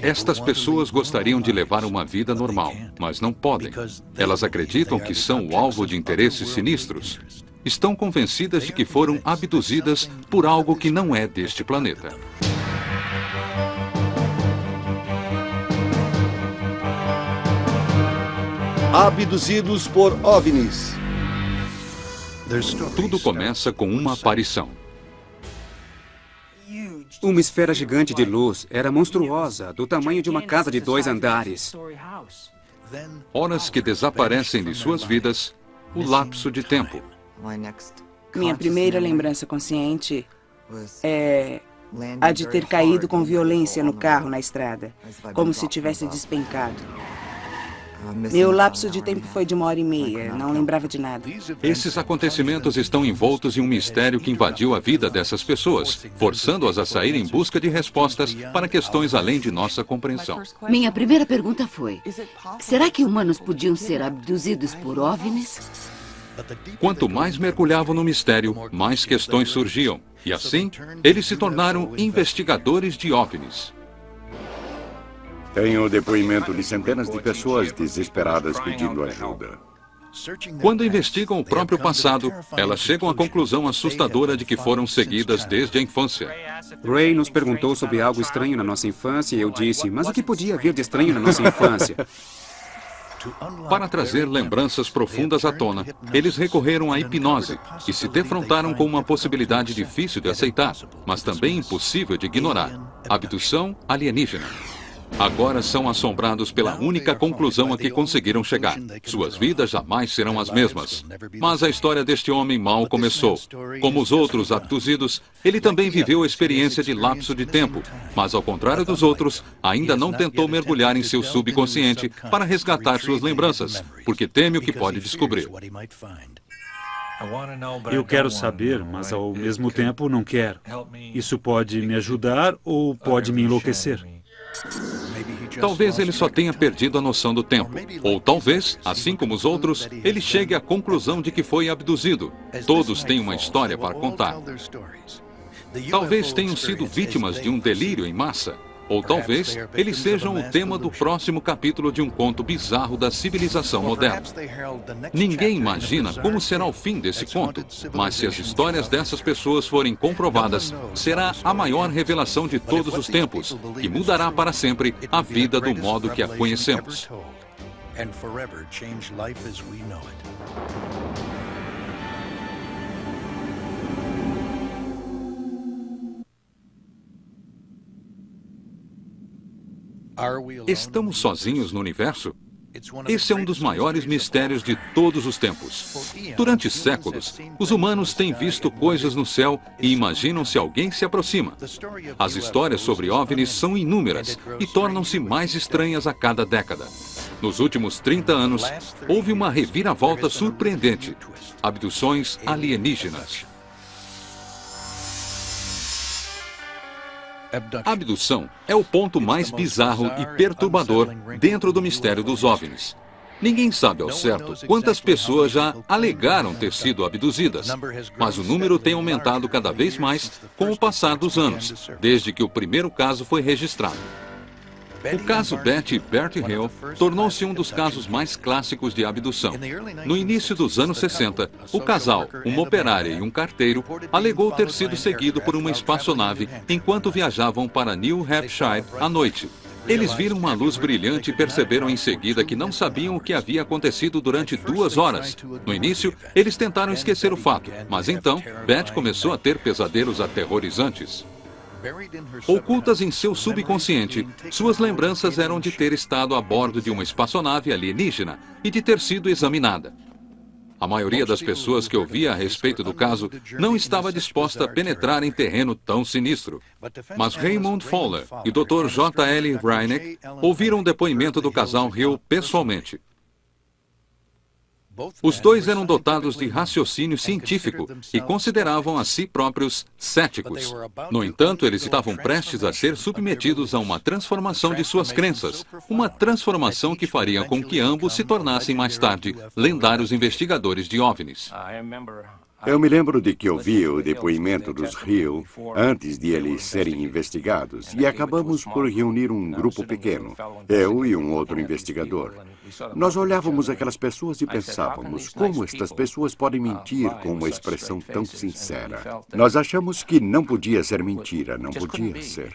Estas pessoas gostariam de levar uma vida normal, mas não podem. Elas acreditam que são o alvo de interesses sinistros. Estão convencidas de que foram abduzidas por algo que não é deste planeta. Abduzidos por OVNIs. Tudo começa com uma aparição. Uma esfera gigante de luz era monstruosa, do tamanho de uma casa de 2 andares. Horas que desaparecem de suas vidas, o lapso de tempo. Minha primeira lembrança consciente é a de ter caído com violência no carro na estrada, como se tivesse despencado. Meu lapso de tempo foi de 1h30, não lembrava de nada. Esses acontecimentos estão envoltos em um mistério que invadiu a vida dessas pessoas, forçando-as a sair em busca de respostas para questões além de nossa compreensão. Minha primeira pergunta foi: será que humanos podiam ser abduzidos por OVNIs? Quanto mais mergulhavam no mistério, mais questões surgiam. E assim, eles se tornaram investigadores de OVNIs. Tenho o depoimento de centenas de pessoas desesperadas pedindo ajuda. Quando investigam o próprio passado, elas chegam à conclusão assustadora de que foram seguidas desde a infância. Ray nos perguntou sobre algo estranho na nossa infância e eu disse, mas o que podia haver de estranho na nossa infância? Para trazer lembranças profundas à tona, eles recorreram à hipnose e se defrontaram com uma possibilidade difícil de aceitar, mas também impossível de ignorar: abdução alienígena. Agora são assombrados pela única conclusão a que conseguiram chegar: suas vidas jamais serão as mesmas. Mas a história deste homem mal começou. Como os outros abduzidos, ele também viveu a experiência de lapso de tempo, mas ao contrário dos outros, ainda não tentou mergulhar em seu subconsciente para resgatar suas lembranças, porque teme o que pode descobrir. Eu quero saber, mas ao mesmo tempo não quero. Isso pode me ajudar ou pode me enlouquecer. Talvez ele só tenha perdido a noção do tempo. Ou talvez, assim como os outros, ele chegue à conclusão de que foi abduzido. Todos têm uma história para contar. Talvez tenham sido vítimas de um delírio em massa. Ou talvez eles sejam o tema do próximo capítulo de um conto bizarro da civilização moderna. Ninguém imagina como será o fim desse conto, mas se as histórias dessas pessoas forem comprovadas, será a maior revelação de todos os tempos, que mudará para sempre a vida do modo que a conhecemos. Estamos sozinhos no universo? Esse é um dos maiores mistérios de todos os tempos. Durante séculos, os humanos têm visto coisas no céu e imaginam se alguém se aproxima. As histórias sobre OVNIs são inúmeras e tornam-se mais estranhas a cada década. Nos últimos 30 anos, houve uma reviravolta surpreendente: abduções alienígenas. A abdução é o ponto mais bizarro e perturbador dentro do mistério dos OVNIs. Ninguém sabe ao certo quantas pessoas já alegaram ter sido abduzidas, mas o número tem aumentado cada vez mais com o passar dos anos, desde que o primeiro caso foi registrado. O caso Betty e Bert Hill tornou-se um dos casos mais clássicos de abdução. No início dos anos 60, o casal, uma operária e um carteiro, alegou ter sido seguido por uma espaçonave enquanto viajavam para New Hampshire à noite. Eles viram uma luz brilhante e perceberam em seguida que não sabiam o que havia acontecido durante 2 horas. No início, eles tentaram esquecer o fato, mas então, Beth começou a ter pesadelos aterrorizantes. Ocultas em seu subconsciente, suas lembranças eram de ter estado a bordo de uma espaçonave alienígena e de ter sido examinada. A maioria das pessoas que ouvia a respeito do caso não estava disposta a penetrar em terreno tão sinistro. Mas Raymond Fowler e Dr. J.L. Reineck ouviram o depoimento do casal Hill pessoalmente. Os dois eram dotados de raciocínio científico e consideravam a si próprios céticos. No entanto, eles estavam prestes a ser submetidos a uma transformação de suas crenças, uma transformação que faria com que ambos se tornassem mais tarde lendários investigadores de OVNIs. Eu me lembro de que ouvi o depoimento dos Hill antes de eles serem investigados e acabamos por reunir um grupo pequeno, eu e um outro investigador. Nós olhávamos aquelas pessoas e pensávamos como estas pessoas podem mentir com uma expressão tão sincera. Nós achamos que não podia ser mentira, não podia ser.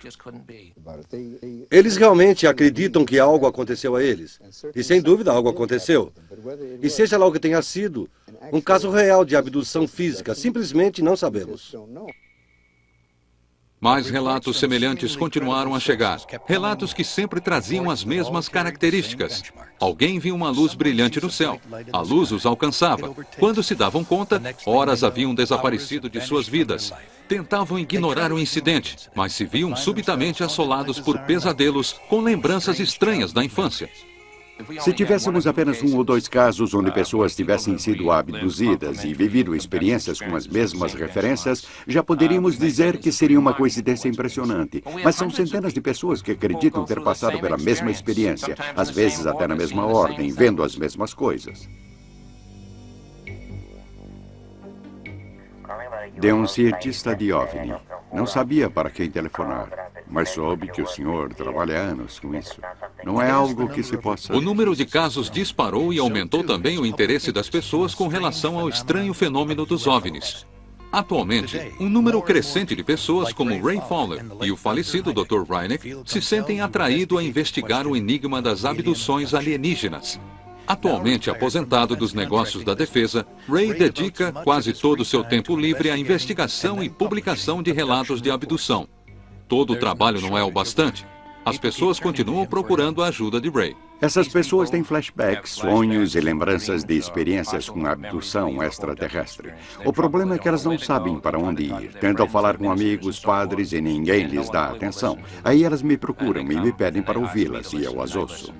Eles realmente acreditam que algo aconteceu a eles. E sem dúvida algo aconteceu. E seja lá o que tenha sido, um caso real de abdução física, simplesmente não sabemos. Mais relatos semelhantes continuaram a chegar. Relatos que sempre traziam as mesmas características. Alguém via uma luz brilhante no céu. A luz os alcançava. Quando se davam conta, horas haviam desaparecido de suas vidas. Tentavam ignorar o incidente, mas se viam subitamente assolados por pesadelos com lembranças estranhas da infância. Se tivéssemos apenas 1 ou 2 casos onde pessoas tivessem sido abduzidas e vivido experiências com as mesmas referências, já poderíamos dizer que seria uma coincidência impressionante. Mas são centenas de pessoas que acreditam ter passado pela mesma experiência, às vezes até na mesma ordem, vendo as mesmas coisas. De um cientista de OVNI. Não sabia para quem telefonar, mas soube que o senhor trabalha há anos com isso. Não é algo que se possa... O número de casos disparou e aumentou também o interesse das pessoas com relação ao estranho fenômeno dos OVNIs. Atualmente, um número crescente de pessoas como Ray Fowler e o falecido Dr. Reineck se sentem atraídos a investigar o enigma das abduções alienígenas. Atualmente aposentado dos negócios da defesa, Ray dedica quase todo o seu tempo livre à investigação e publicação de relatos de abdução. Todo o trabalho não é o bastante. As pessoas continuam procurando a ajuda de Ray. Essas pessoas têm flashbacks, sonhos e lembranças de experiências com abdução extraterrestre. O problema é que elas não sabem para onde ir. Tentam falar com amigos, padres e ninguém lhes dá atenção. Aí elas me procuram e me pedem para ouvi-las e eu as ouço.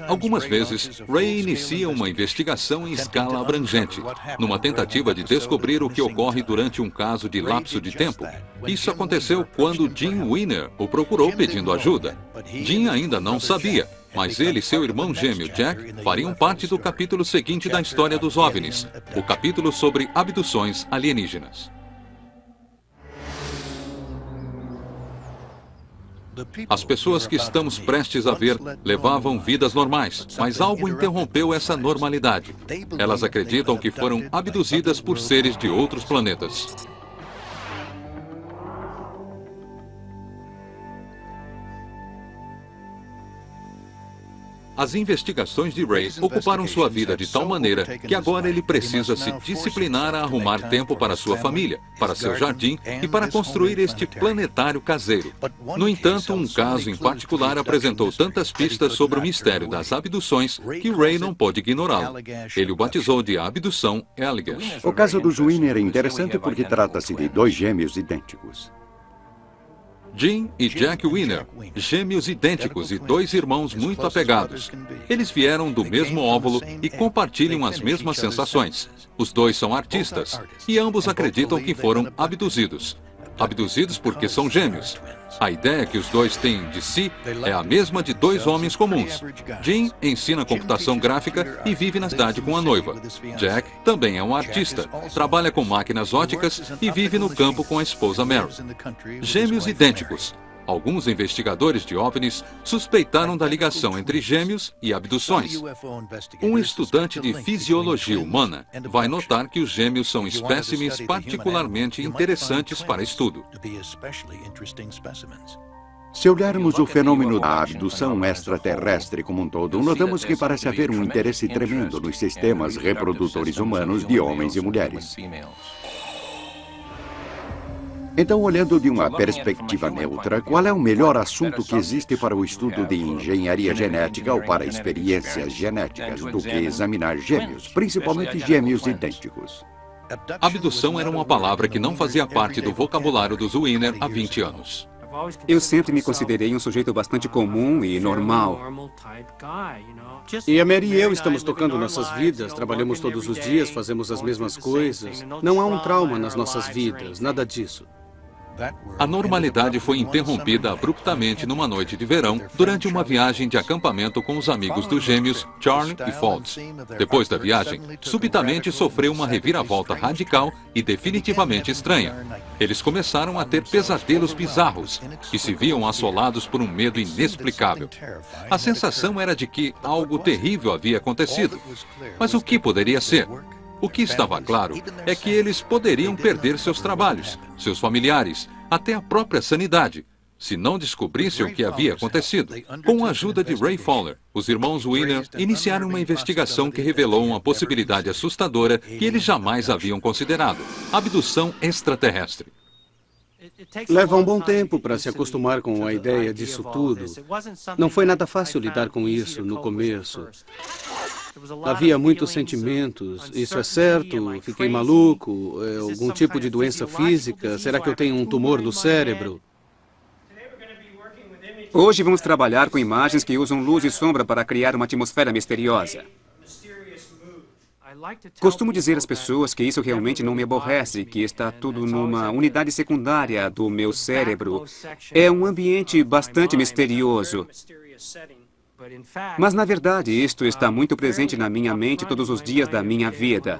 Algumas vezes, Ray inicia uma investigação em escala abrangente, numa tentativa de descobrir o que ocorre durante um caso de lapso de tempo. Isso aconteceu quando Jim Weiner o procurou pedindo ajuda. Jim ainda não sabia, mas ele e seu irmão gêmeo Jack fariam parte do capítulo seguinte da história dos OVNIs, o capítulo sobre abduções alienígenas. As pessoas que estamos prestes a ver levavam vidas normais, mas algo interrompeu essa normalidade. Elas acreditam que foram abduzidas por seres de outros planetas. As investigações de Ray ocuparam sua vida de tal maneira que agora ele precisa se disciplinar a arrumar tempo para sua família, para seu jardim e para construir este planetário caseiro. No entanto, um caso em particular apresentou tantas pistas sobre o mistério das abduções que Ray não pôde ignorá-lo. Ele o batizou de abdução Eligers. O caso do Weiner é interessante porque trata-se de 2 gêmeos idênticos. Jim e Jack Weiner, gêmeos idênticos e 2 irmãos muito apegados. Eles vieram do mesmo óvulo e compartilham as mesmas sensações. Os 2 são artistas e ambos acreditam que foram abduzidos. Abduzidos porque são gêmeos. A ideia que os 2 têm de si é a mesma de 2 homens comuns. Jim ensina computação gráfica e vive na cidade com a noiva. Jack também é um artista, trabalha com máquinas óticas e vive no campo com a esposa Mary. Gêmeos idênticos. Alguns investigadores de OVNIs suspeitaram da ligação entre gêmeos e abduções. Um estudante de fisiologia humana vai notar que os gêmeos são espécimes particularmente interessantes para estudo. Se olharmos o fenômeno da abdução extraterrestre como um todo, notamos que parece haver um interesse tremendo nos sistemas reprodutores humanos de homens e mulheres. Então, olhando de uma perspectiva neutra, qual é o melhor assunto que existe para o estudo de engenharia genética ou para experiências genéticas do que examinar gêmeos, principalmente gêmeos idênticos? Abdução era uma palavra que não fazia parte do vocabulário dos Weiner há 20 anos. Eu sempre me considerei um sujeito bastante comum e normal. E a Mary e eu estamos tocando nossas vidas, trabalhamos todos os dias, fazemos as mesmas coisas. Não há um trauma nas nossas vidas, nada disso. A normalidade foi interrompida abruptamente numa noite de verão, durante uma viagem de acampamento com os amigos dos gêmeos Charlie e Fultz. Depois da viagem, subitamente sofreu uma reviravolta radical e definitivamente estranha. Eles começaram a ter pesadelos bizarros e se viam assolados por um medo inexplicável. A sensação era de que algo terrível havia acontecido. Mas o que poderia ser? O que estava claro é que eles poderiam perder seus trabalhos, seus familiares, até a própria sanidade, se não descobrissem o que havia acontecido. Com a ajuda de Ray Fowler, os irmãos Wiener iniciaram uma investigação que revelou uma possibilidade assustadora que eles jamais haviam considerado: abdução extraterrestre. Leva um bom tempo para se acostumar com a ideia disso tudo. Não foi nada fácil lidar com isso no começo. Havia muitos sentimentos. Isso é certo? Fiquei maluco? É algum tipo de doença física? Será que eu tenho um tumor no cérebro? Hoje vamos trabalhar com imagens que usam luz e sombra para criar uma atmosfera misteriosa. Costumo dizer às pessoas que isso realmente não me aborrece, que está tudo numa unidade secundária do meu cérebro. É um ambiente bastante misterioso. Mas, na verdade, isto está muito presente na minha mente todos os dias da minha vida.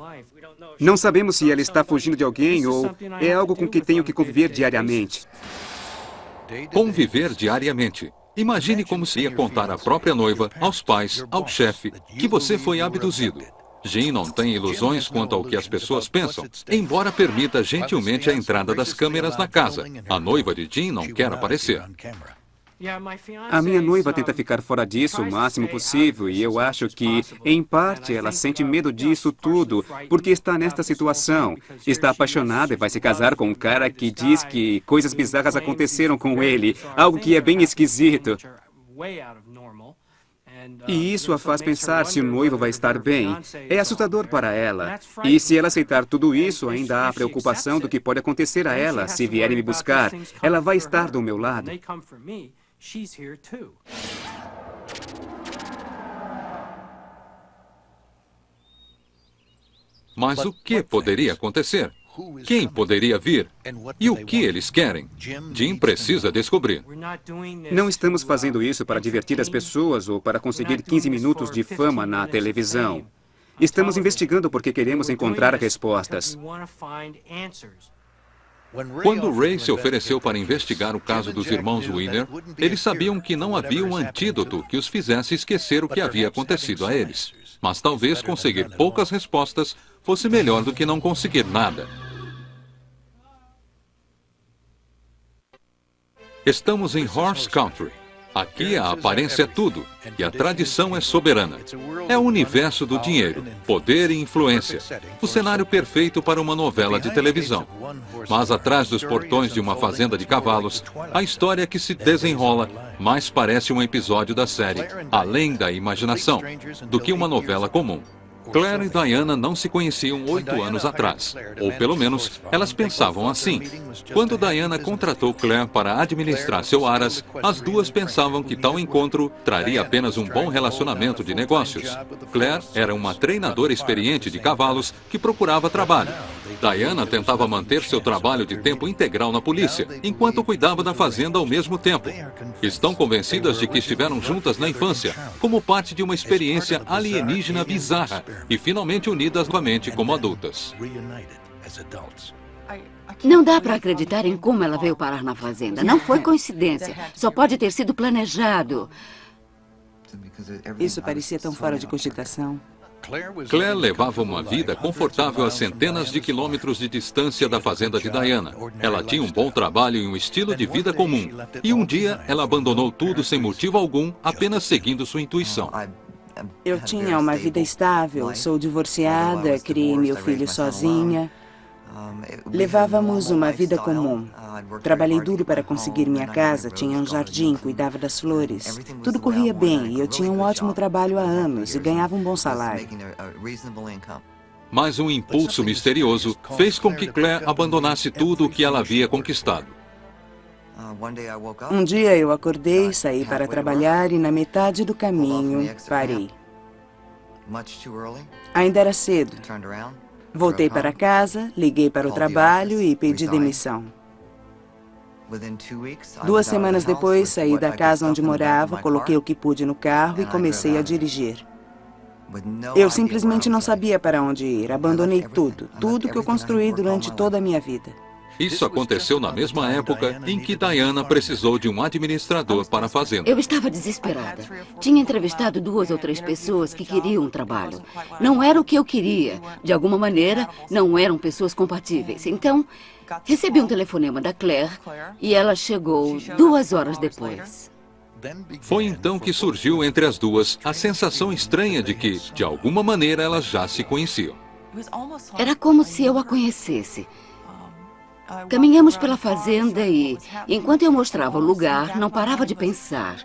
Não sabemos se ela está fugindo de alguém ou é algo com que tenho que conviver diariamente. Conviver diariamente. Imagine como seria contar à própria noiva, aos pais, ao chefe, que você foi abduzido. Jim não tem ilusões quanto ao que as pessoas pensam, embora permita gentilmente a entrada das câmeras na casa. A noiva de Jim não quer aparecer. A minha noiva tenta ficar fora disso o máximo possível e eu acho que, em parte, ela sente medo disso tudo, porque está nesta situação. Está apaixonada e vai se casar com um cara que diz que coisas bizarras aconteceram com ele, algo que é bem esquisito. E isso a faz pensar se o noivo vai estar bem. É assustador para ela. E se ela aceitar tudo isso, ainda há a preocupação do que pode acontecer a ela se vierem me buscar. Ela vai estar do meu lado. Mas o que poderia acontecer? Quem poderia vir? E o que eles querem? Jim precisa descobrir. Não estamos fazendo isso para divertir as pessoas ou para conseguir 15 minutos de fama na televisão. Estamos investigando porque queremos encontrar respostas. Quando Ray se ofereceu para investigar o caso dos irmãos Wiener, eles sabiam que não havia um antídoto que os fizesse esquecer o que havia acontecido a eles. Mas talvez conseguir poucas respostas fosse melhor do que não conseguir nada. Estamos em Horse Country. Aqui a aparência é tudo e a tradição é soberana. É o universo do dinheiro, poder e influência. O cenário perfeito para uma novela de televisão. Mas atrás dos portões de uma fazenda de cavalos, a história que se desenrola mais parece um episódio da série Além da Imaginação do que uma novela comum. Claire e Diana não se conheciam 8 anos atrás, ou pelo menos elas pensavam assim. Quando Diana contratou Claire para administrar seu Aras, as duas pensavam que tal encontro traria apenas um bom relacionamento de negócios. Claire era uma treinadora experiente de cavalos que procurava trabalho. Diana tentava manter seu trabalho de tempo integral na polícia, enquanto cuidava da fazenda ao mesmo tempo. Estão convencidas de que estiveram juntas na infância, como parte de uma experiência alienígena bizarra, e finalmente unidas novamente como adultas. Não dá para acreditar em como ela veio parar na fazenda. Não foi coincidência. Só pode ter sido planejado. Isso parecia tão fora de cogitação. Claire levava uma vida confortável a centenas de quilômetros de distância da fazenda de Diana. Ela tinha um bom trabalho e um estilo de vida comum. E um dia, ela abandonou tudo sem motivo algum, apenas seguindo sua intuição. Eu tinha uma vida estável, sou divorciada, criei meu filho sozinha. Levávamos uma vida comum. Trabalhei duro para conseguir minha casa, tinha um jardim, cuidava das flores. Tudo corria bem e eu tinha um ótimo trabalho há anos e ganhava um bom salário. Mas um impulso misterioso fez com que Claire abandonasse tudo o que ela havia conquistado. Um dia eu acordei, saí para trabalhar e na metade do caminho parei. Ainda era cedo. Voltei para casa, liguei para o trabalho e pedi demissão. 2 semanas depois, saí da casa onde morava, coloquei o que pude no carro e comecei a dirigir. Eu simplesmente não sabia para onde ir. Abandonei tudo que eu construí durante toda a minha vida. Isso aconteceu na mesma época em que Diana precisou de um administrador para a fazenda. Eu estava desesperada. Tinha entrevistado 2 ou 3 pessoas que queriam um trabalho. Não era o que eu queria. De alguma maneira, não eram pessoas compatíveis. Então, recebi um telefonema da Claire e ela chegou 2 horas depois. Foi então que surgiu entre as duas a sensação estranha de que, de alguma maneira, elas já se conheciam. Era como se eu a conhecesse. Caminhamos pela fazenda e, enquanto eu mostrava o lugar, não parava de pensar.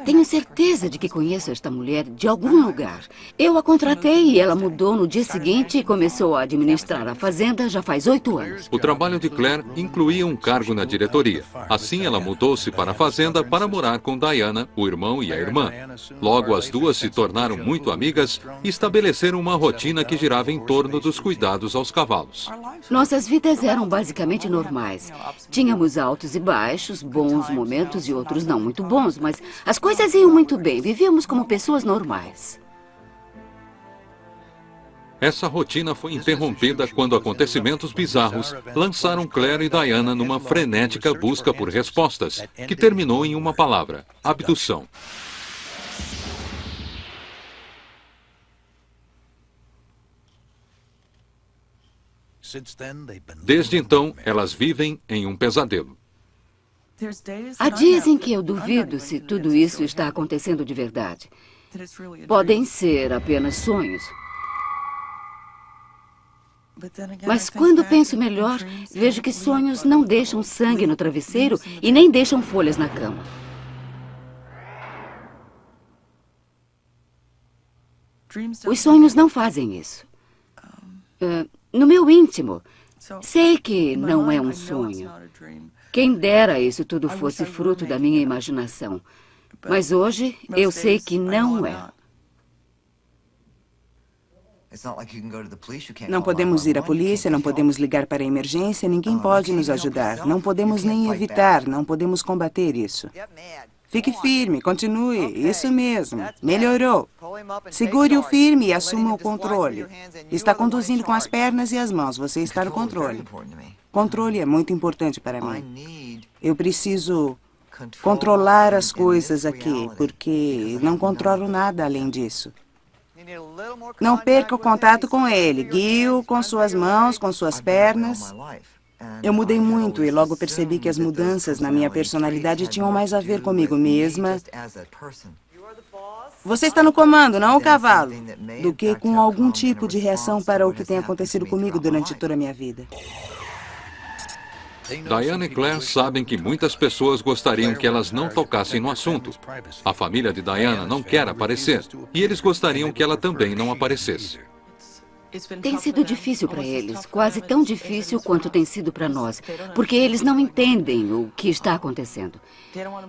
Tenho certeza de que conheço esta mulher de algum lugar. Eu a contratei e ela mudou no dia seguinte e começou a administrar a fazenda já faz 8 anos. O trabalho de Claire incluía um cargo na diretoria. Assim, ela mudou-se para a fazenda para morar com Diana, o irmão e a irmã. Logo, as duas se tornaram muito amigas e estabeleceram uma rotina que girava em torno dos cuidados aos cavalos. Nossas vidas eram basicamente normais. Tínhamos altos e baixos, bons momentos e outros não muito bons, mas as coisas iam muito bem. Vivíamos como pessoas normais. Essa rotina foi interrompida quando acontecimentos bizarros lançaram Claire e Diana numa frenética busca por respostas, que terminou em uma palavra: abdução. Desde então, elas vivem em um pesadelo. Há dias em que eu duvido se tudo isso está acontecendo de verdade. Podem ser apenas sonhos. Mas quando penso melhor, vejo que sonhos não deixam sangue no travesseiro e nem deixam folhas na cama. Os sonhos não fazem isso. No meu íntimo, sei que não é um sonho. Quem dera isso tudo fosse fruto da minha imaginação. Mas hoje eu sei que não é. Não podemos ir à polícia, não podemos ligar para a emergência, ninguém pode nos ajudar. Não podemos nem evitar, não podemos combater isso. Fique firme, continue, isso mesmo, melhorou. Segure-o firme e assuma o controle. Está conduzindo com as pernas e as mãos, você está no controle. Controle é muito importante para mim. Eu preciso controlar as coisas aqui, porque não controlo nada além disso. Não perca o contato com ele, guie-o com suas mãos, com suas pernas. Eu mudei muito e logo percebi que as mudanças na minha personalidade tinham mais a ver comigo mesma. Você está no comando, não o cavalo, do que com algum tipo de reação para o que tem acontecido comigo durante toda a minha vida. Diana e Claire sabem que muitas pessoas gostariam que elas não tocassem no assunto. A família de Diana não quer aparecer, e eles gostariam que ela também não aparecesse. Tem sido difícil para eles, quase tão difícil quanto tem sido para nós, porque eles não entendem o que está acontecendo.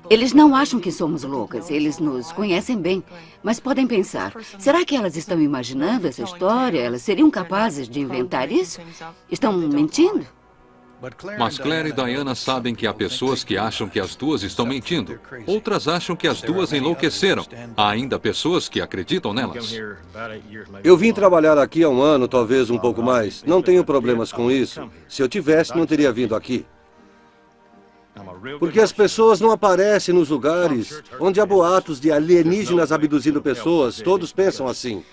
Eles não acham que somos loucas, eles nos conhecem bem, mas podem pensar, será que elas estão imaginando essa história? Elas seriam capazes de inventar isso? Estão mentindo? Mas Claire e Diana sabem que há pessoas que acham que as duas estão mentindo. Outras acham que as duas enlouqueceram. Há ainda pessoas que acreditam nelas. Eu vim trabalhar aqui há 1 ano, talvez um pouco mais. Não tenho problemas com isso. Se eu tivesse, não teria vindo aqui. Porque as pessoas não aparecem nos lugares onde há boatos de alienígenas abduzindo pessoas. Todos pensam assim.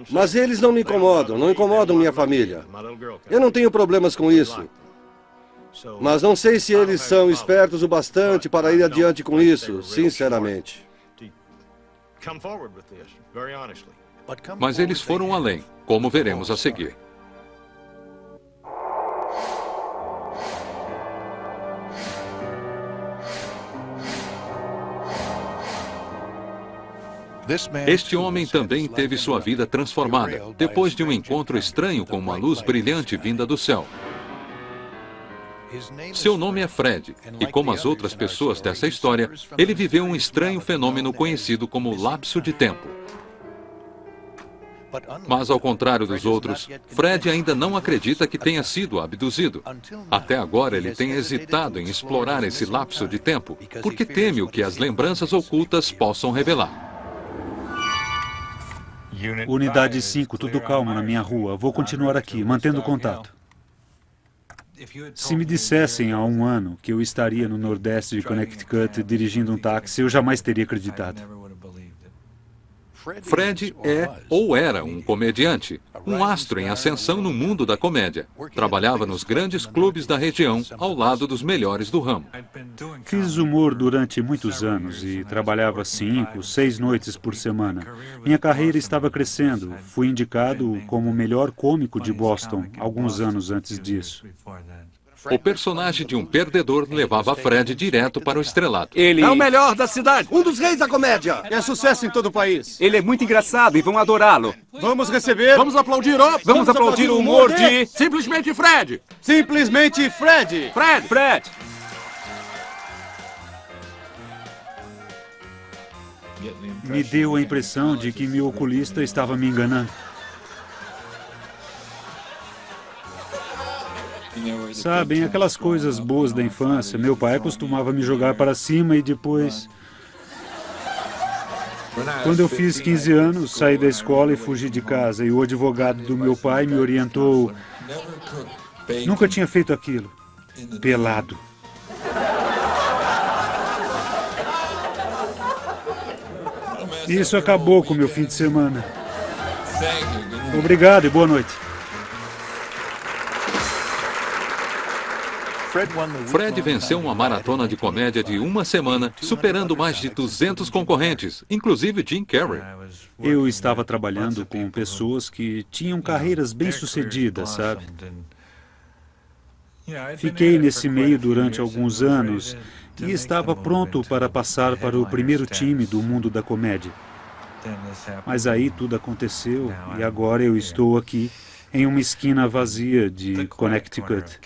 Mas eles não me incomodam, não incomodam minha família. Eu não tenho problemas com isso. Mas não sei se eles são espertos o bastante para ir adiante com isso, sinceramente. Mas eles foram além, como veremos a seguir. Este homem também teve sua vida transformada, depois de um encontro estranho com uma luz brilhante vinda do céu. Seu nome é Fred, e como as outras pessoas dessa história, ele viveu um estranho fenômeno conhecido como lapso de tempo. Mas, ao contrário dos outros, Fred ainda não acredita que tenha sido abduzido. Até agora, ele tem hesitado em explorar esse lapso de tempo, porque teme o que as lembranças ocultas possam revelar. Unidade 5, tudo calmo na minha rua. Vou continuar aqui, mantendo contato. Se me dissessem há um ano que eu estaria no Nordeste de Connecticut dirigindo um táxi, eu jamais teria acreditado. Fred é ou era um comediante, um astro em ascensão no mundo da comédia. Trabalhava nos grandes clubes da região, ao lado dos melhores do ramo. Fiz humor durante muitos anos e trabalhava 5, 6 noites por semana. Minha carreira estava crescendo. Fui indicado como o melhor cômico de Boston alguns anos antes disso. O personagem de um perdedor levava Fred direto para o estrelato. Ele É o melhor da cidade. Um dos reis da comédia! É sucesso em todo o país. Ele é muito engraçado e vão adorá-lo. Vamos receber. Vamos aplaudir o... Vamos aplaudir o humor de... Simplesmente Fred! Simplesmente Fred. Fred! Fred! Me deu a impressão de que meu oculista estava me enganando. Sabem, aquelas coisas boas da infância. Meu pai costumava me jogar para cima e depois... Quando eu fiz 15 anos, saí da escola e fugi de casa. E o advogado do meu pai me orientou. Nunca tinha feito aquilo. Pelado. Isso acabou com o meu fim de semana. Obrigado e boa noite. Fred venceu uma maratona de comédia de uma semana, superando mais de 200 concorrentes, inclusive Jim Carrey. Eu estava trabalhando com pessoas que tinham carreiras bem-sucedidas, sabe? Fiquei nesse meio durante alguns anos e estava pronto para passar para o primeiro time do mundo da comédia. Mas aí tudo aconteceu e agora eu estou aqui em uma esquina vazia de Connecticut.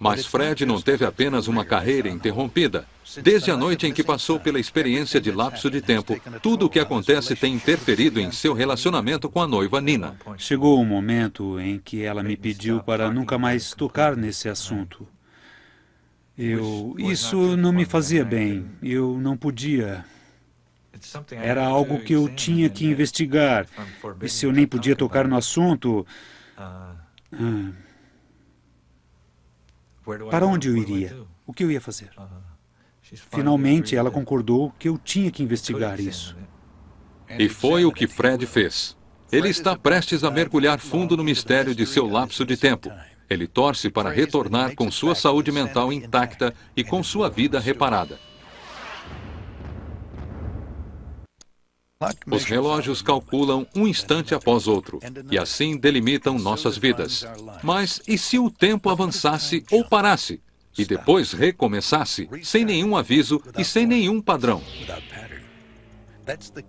Mas Fred não teve apenas uma carreira interrompida. Desde a noite em que passou pela experiência de lapso de tempo, tudo o que acontece tem interferido em seu relacionamento com a noiva Nina. Chegou um momento em que ela me pediu para nunca mais tocar nesse assunto. Isso não me fazia bem. Eu não podia. Era algo que eu tinha que investigar. E se eu nem podia tocar no assunto... Para onde eu iria? O que eu ia fazer? Finalmente, ela concordou que eu tinha que investigar isso. E foi o que Fred fez. Ele está prestes a mergulhar fundo no mistério de seu lapso de tempo. Ele torce para retornar com sua saúde mental intacta e com sua vida reparada. Os relógios calculam um instante após outro, e assim delimitam nossas vidas. Mas e se o tempo avançasse ou parasse, e depois recomeçasse, sem nenhum aviso e sem nenhum padrão?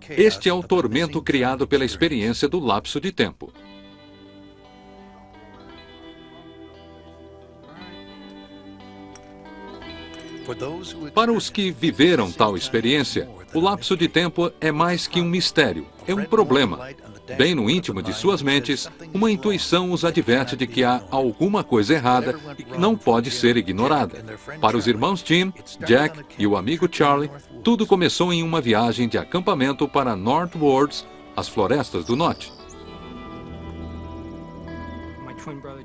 Este é o tormento criado pela experiência do lapso de tempo. Para os que viveram tal experiência, o lapso de tempo é mais que um mistério, é um problema. Bem no íntimo de suas mentes, uma intuição os adverte de que há alguma coisa errada e que não pode ser ignorada. Para os irmãos Jim, Jack e o amigo Charlie, tudo começou em uma viagem de acampamento para Northwards, as florestas do norte.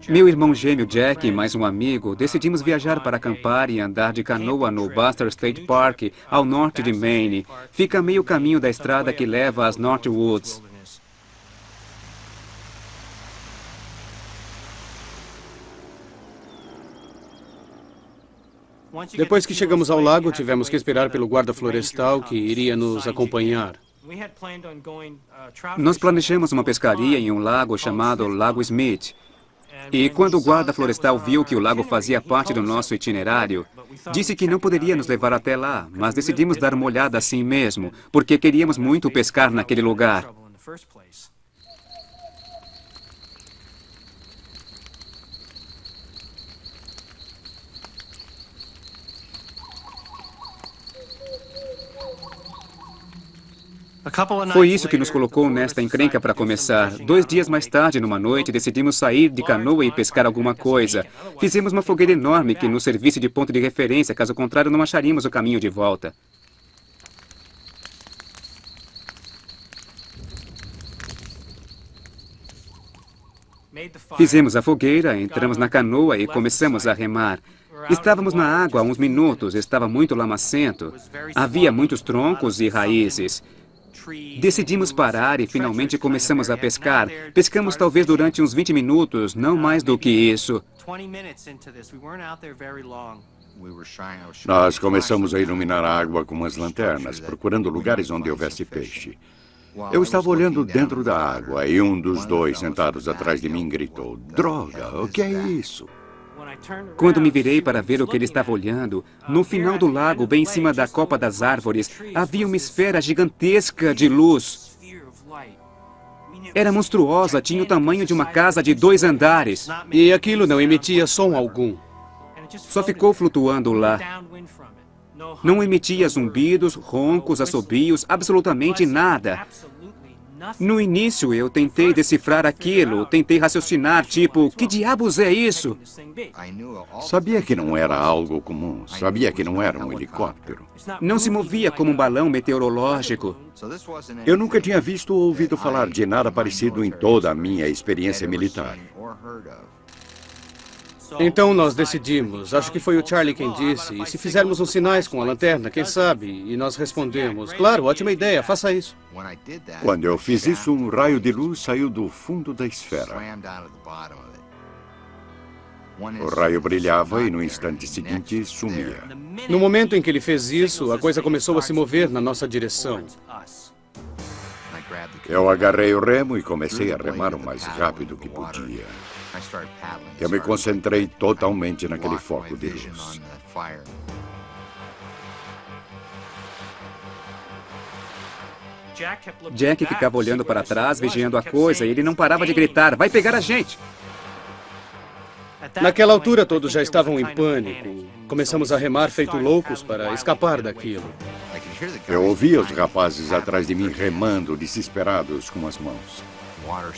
Meu irmão gêmeo Jack e mais um amigo decidimos viajar para acampar e andar de canoa no Buster State Park, ao norte de Maine. Fica a meio caminho da estrada que leva às Northwoods. Depois que chegamos ao lago, tivemos que esperar pelo guarda florestal que iria nos acompanhar. Nós planejamos uma pescaria em um lago chamado Lago Smith. E quando o guarda florestal viu que o lago fazia parte do nosso itinerário, disse que não poderia nos levar até lá, mas decidimos dar uma olhada assim mesmo, porque queríamos muito pescar naquele lugar. Foi isso que nos colocou nesta encrenca para começar. 2 dias mais tarde, numa noite, decidimos sair de canoa e pescar alguma coisa. Fizemos uma fogueira enorme que nos servisse de ponto de referência, caso contrário não acharíamos o caminho de volta. Fizemos a fogueira, entramos na canoa e começamos a remar. Estávamos na água há uns minutos, estava muito lamacento. Havia muitos troncos e raízes. Decidimos parar e finalmente começamos a pescar. Pescamos talvez durante uns 20 minutos, não mais do que isso. Nós começamos a iluminar a água com as lanternas, procurando lugares onde houvesse peixe. Eu estava olhando dentro da água e um dos dois sentados atrás de mim gritou: "Droga, o que é isso?" Quando me virei para ver o que ele estava olhando, no final do lago, bem em cima da copa das árvores, havia uma esfera gigantesca de luz. Era monstruosa, tinha o tamanho de uma casa de 2 andares. E aquilo não emitia som algum. Só ficou flutuando lá. Não emitia zumbidos, roncos, assobios, absolutamente nada. No início, eu tentei decifrar aquilo, tentei raciocinar, tipo, que diabos é isso? Sabia que não era algo comum, sabia que não era um helicóptero. Não se movia como um balão meteorológico. Eu nunca tinha visto ou ouvido falar de nada parecido em toda a minha experiência militar. Então nós decidimos, acho que foi o Charlie quem disse, e se fizermos uns sinais com a lanterna, quem sabe? E nós respondemos, claro, ótima ideia, faça isso. Quando eu fiz isso, um raio de luz saiu do fundo da esfera. O raio brilhava e no instante seguinte sumia. No momento em que ele fez isso, a coisa começou a se mover na nossa direção. Eu agarrei o remo e comecei a remar o mais rápido que podia. Eu me concentrei totalmente naquele foco de luz. Jack ficava olhando para trás, vigiando a coisa, e ele não parava de gritar: "Vai pegar a gente!" Naquela altura, todos já estavam em pânico. Começamos a remar feito loucos para escapar daquilo. Eu ouvia os rapazes atrás de mim remando, desesperados com as mãos.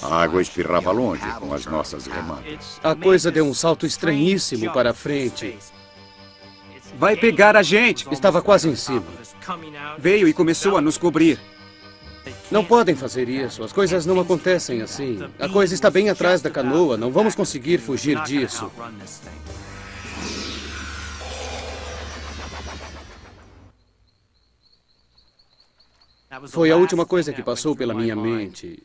A água espirrava longe com as nossas remadas. A coisa deu um salto estranhíssimo para a frente. "Vai pegar a gente!" Estava quase em cima. Veio e começou a nos cobrir. Não podem fazer isso, as coisas não acontecem assim. A coisa está bem atrás da canoa, não vamos conseguir fugir disso. Foi a última coisa que passou pela minha mente.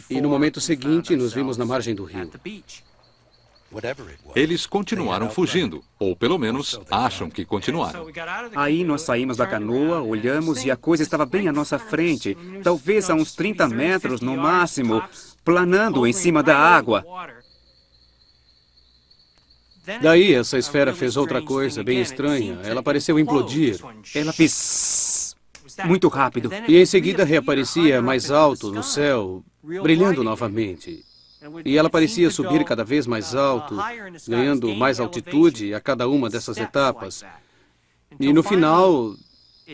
E no momento seguinte, nos vimos na margem do rio. Eles continuaram fugindo, ou pelo menos acham que continuaram. Aí nós saímos da canoa, olhamos e a coisa estava bem à nossa frente, talvez a uns 30 metros no máximo, planando em cima da água. Daí essa esfera fez outra coisa bem estranha. Ela pareceu implodir. Ela fez muito rápido. E em seguida reaparecia mais alto no céu, brilhando novamente. E ela parecia subir cada vez mais alto, ganhando mais altitude a cada uma dessas etapas. E no final,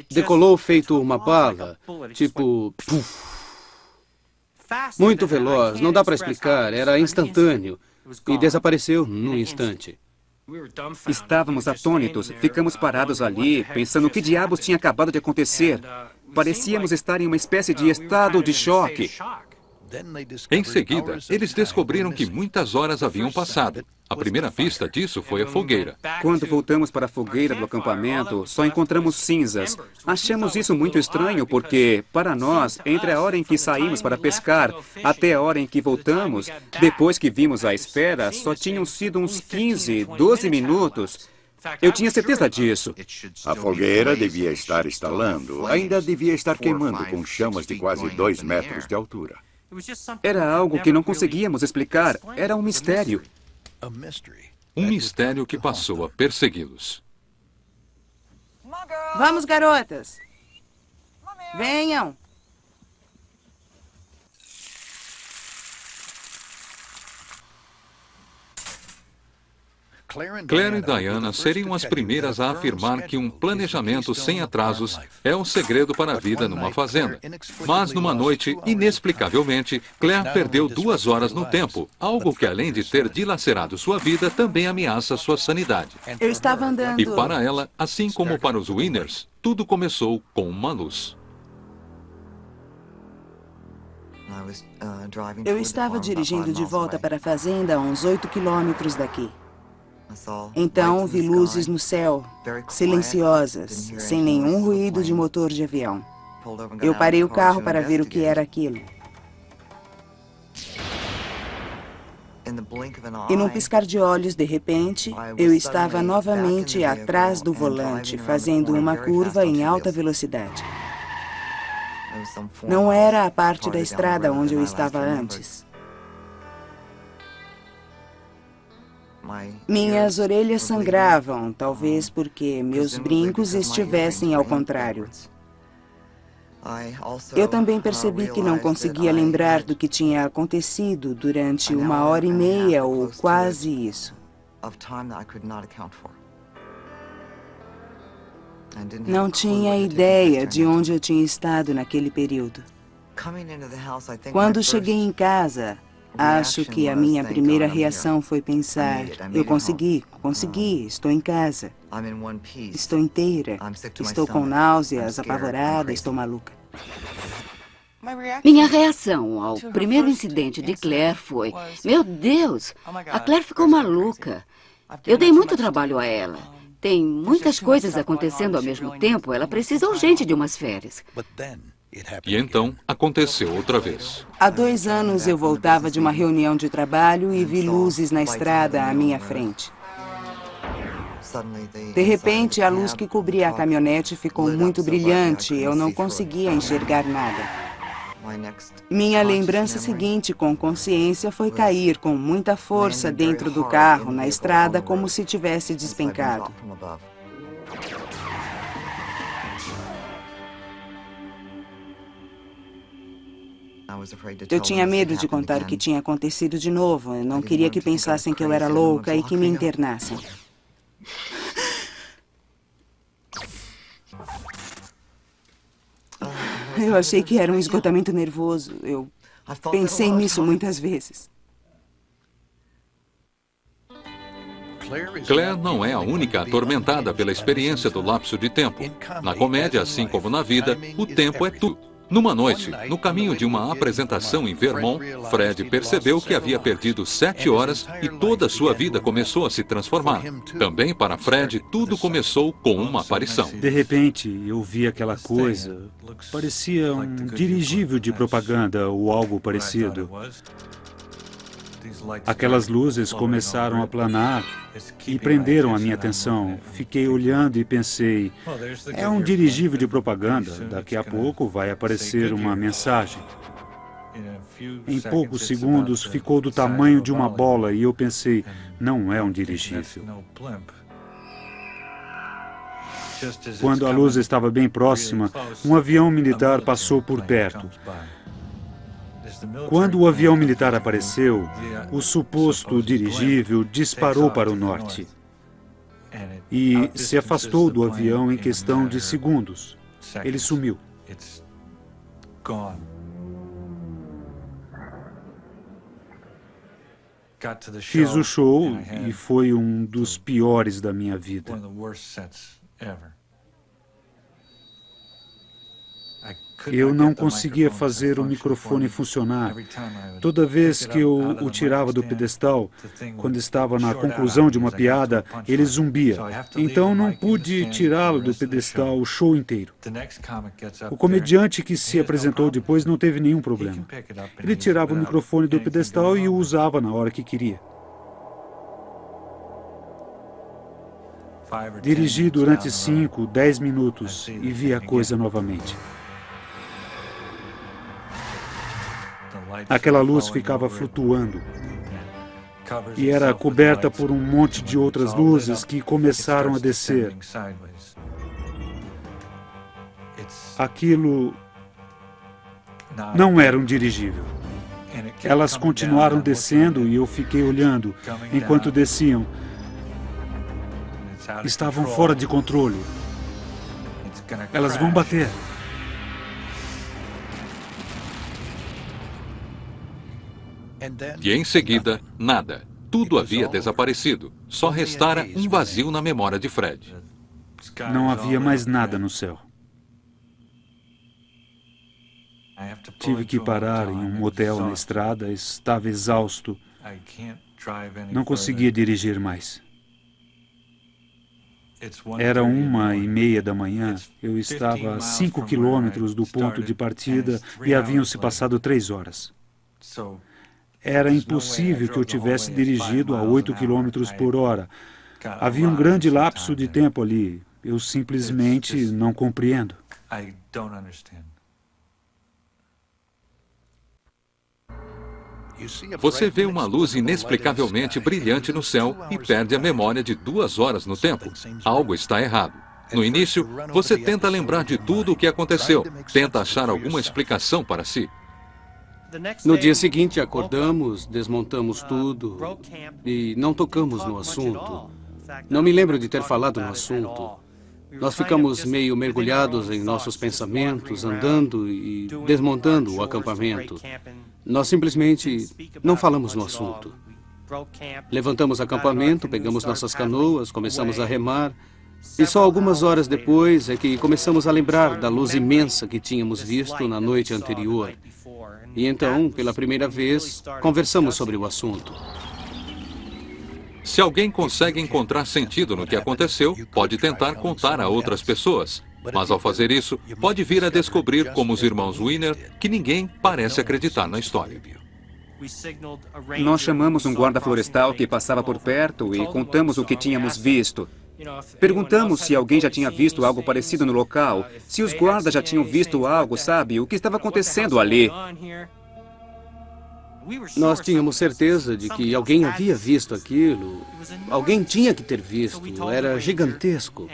decolou feito uma bala, tipo... Puff. Muito veloz, não dá para explicar, era instantâneo. E desapareceu num instante. Estávamos atônitos, ficamos parados ali, pensando o que diabos tinha acabado de acontecer. Parecíamos estar em uma espécie de estado de choque. Em seguida, eles descobriram que muitas horas haviam passado. A primeira pista disso foi a fogueira. Quando voltamos para a fogueira do acampamento, só encontramos cinzas. Achamos isso muito estranho porque, para nós, entre a hora em que saímos para pescar até a hora em que voltamos, depois que vimos a esfera, só tinham sido uns 15, 12 minutos. Eu tinha certeza disso. A fogueira devia estar estalando, ainda devia estar queimando com chamas de quase 2 metros de altura. Era algo que não conseguíamos explicar. Era um mistério. Um mistério que passou a persegui-los. Vamos, garotas. Venham. Claire e Diana seriam as primeiras a afirmar que um planejamento sem atrasos é o segredo para a vida numa fazenda. Mas numa noite, inexplicavelmente, Claire perdeu 2 horas no tempo, algo que além de ter dilacerado sua vida, também ameaça sua sanidade. Eu estava andando... E para ela, assim como para os Winners, tudo começou com uma luz. Eu estava dirigindo de volta para a fazenda a uns 8 quilômetros daqui. Então vi luzes no céu, silenciosas, sem nenhum ruído de motor de avião. Eu parei o carro para ver o que era aquilo. E num piscar de olhos, de repente, eu estava novamente atrás do volante, fazendo uma curva em alta velocidade. Não era a parte da estrada onde eu estava antes. Minhas orelhas sangravam, talvez porque meus brincos estivessem ao contrário. Eu também percebi que não conseguia lembrar do que tinha acontecido durante 1h30 ou quase isso. Não tinha ideia de onde eu tinha estado naquele período. Quando cheguei em casa, acho que a minha primeira reação foi pensar: eu consegui, estou em casa, estou inteira, estou com náuseas, apavorada, estou maluca. Minha reação ao primeiro incidente de Claire foi: meu Deus, a Claire ficou maluca. Eu dei muito trabalho a ela. Tem muitas coisas acontecendo ao mesmo tempo, ela precisa urgente de umas férias. E então, aconteceu outra vez. Há 2 anos eu voltava de uma reunião de trabalho e vi luzes na estrada à minha frente. De repente, a luz que cobria a caminhonete ficou muito brilhante e eu não conseguia enxergar nada. Minha lembrança seguinte, com consciência, foi cair com muita força dentro do carro, na estrada, como se tivesse despencado. Eu tinha medo de contar o que tinha acontecido de novo. Eu não queria que pensassem que eu era louca e que me internassem. Eu achei que era um esgotamento nervoso. Eu pensei nisso muitas vezes. Claire não é a única atormentada pela experiência do lapso de tempo. Na comédia, assim como na vida, o tempo é tudo. Numa noite, no caminho de uma apresentação em Vermont, Fred percebeu que havia perdido 7 horas e toda a sua vida começou a se transformar. Também para Fred, tudo começou com uma aparição. De repente, eu vi aquela coisa. Parecia um dirigível de propaganda ou algo parecido. Aquelas luzes começaram a planar e prenderam a minha atenção. Fiquei olhando e pensei: é um dirigível de propaganda. Daqui a pouco vai aparecer uma mensagem. Em poucos segundos ficou do tamanho de uma bola e eu pensei: não é um dirigível. Quando a luz estava bem próxima, um avião militar passou por perto. Quando o avião militar apareceu, o suposto dirigível disparou para o norte e se afastou do avião em questão de segundos. Ele sumiu. Fiz o show e foi um dos piores da minha vida. Eu não conseguia fazer o microfone funcionar. Toda vez que eu o tirava do pedestal, quando estava na conclusão de uma piada, ele zumbia. Então não pude tirá-lo do pedestal o show inteiro. O comediante que se apresentou depois não teve nenhum problema. Ele tirava o microfone do pedestal e o usava na hora que queria. Dirigi durante 5, 10 minutos e vi a coisa novamente. Aquela luz ficava flutuando e era coberta por um monte de outras luzes que começaram a descer. Aquilo não era um dirigível. Elas continuaram descendo e eu fiquei olhando enquanto desciam. estavam fora de controle. Elas vão bater. E em seguida, nada. Tudo havia desaparecido. Só restara um vazio na memória de Fred. Não havia mais nada no céu. Tive que parar em um motel na estrada, estava exausto. Não conseguia dirigir mais. Era 1h30 da manhã, eu estava a 5 quilômetros do ponto de partida e haviam se passado 3 horas. Era impossível que eu tivesse dirigido a 8 quilômetros por hora. Havia um grande lapso de tempo ali. Eu simplesmente não compreendo. Você vê uma luz inexplicavelmente brilhante no céu e perde a memória de 2 horas no tempo. Algo está errado. No início, você tenta lembrar de tudo o que aconteceu, tenta achar alguma explicação para si. No dia seguinte, acordamos, desmontamos tudo e não tocamos no assunto. Não me lembro de ter falado no assunto. Nós ficamos meio mergulhados em nossos pensamentos, andando e desmontando o acampamento. Nós simplesmente não falamos no assunto. Levantamos acampamento, pegamos nossas canoas, começamos a remar. E só algumas horas depois é que começamos a lembrar da luz imensa que tínhamos visto na noite anterior. E então, pela primeira vez, conversamos sobre o assunto. Se alguém consegue encontrar sentido no que aconteceu, pode tentar contar a outras pessoas. Mas ao fazer isso, pode vir a descobrir, como os irmãos Weiner, que ninguém parece acreditar na história. Nós chamamos um guarda florestal que passava por perto e contamos o que tínhamos visto. Perguntamos se alguém já tinha visto algo parecido no local, se os guardas já tinham visto algo, sabe, o que estava acontecendo ali. Nós tínhamos certeza de que alguém havia visto aquilo. Alguém tinha que ter visto. Era gigantesco.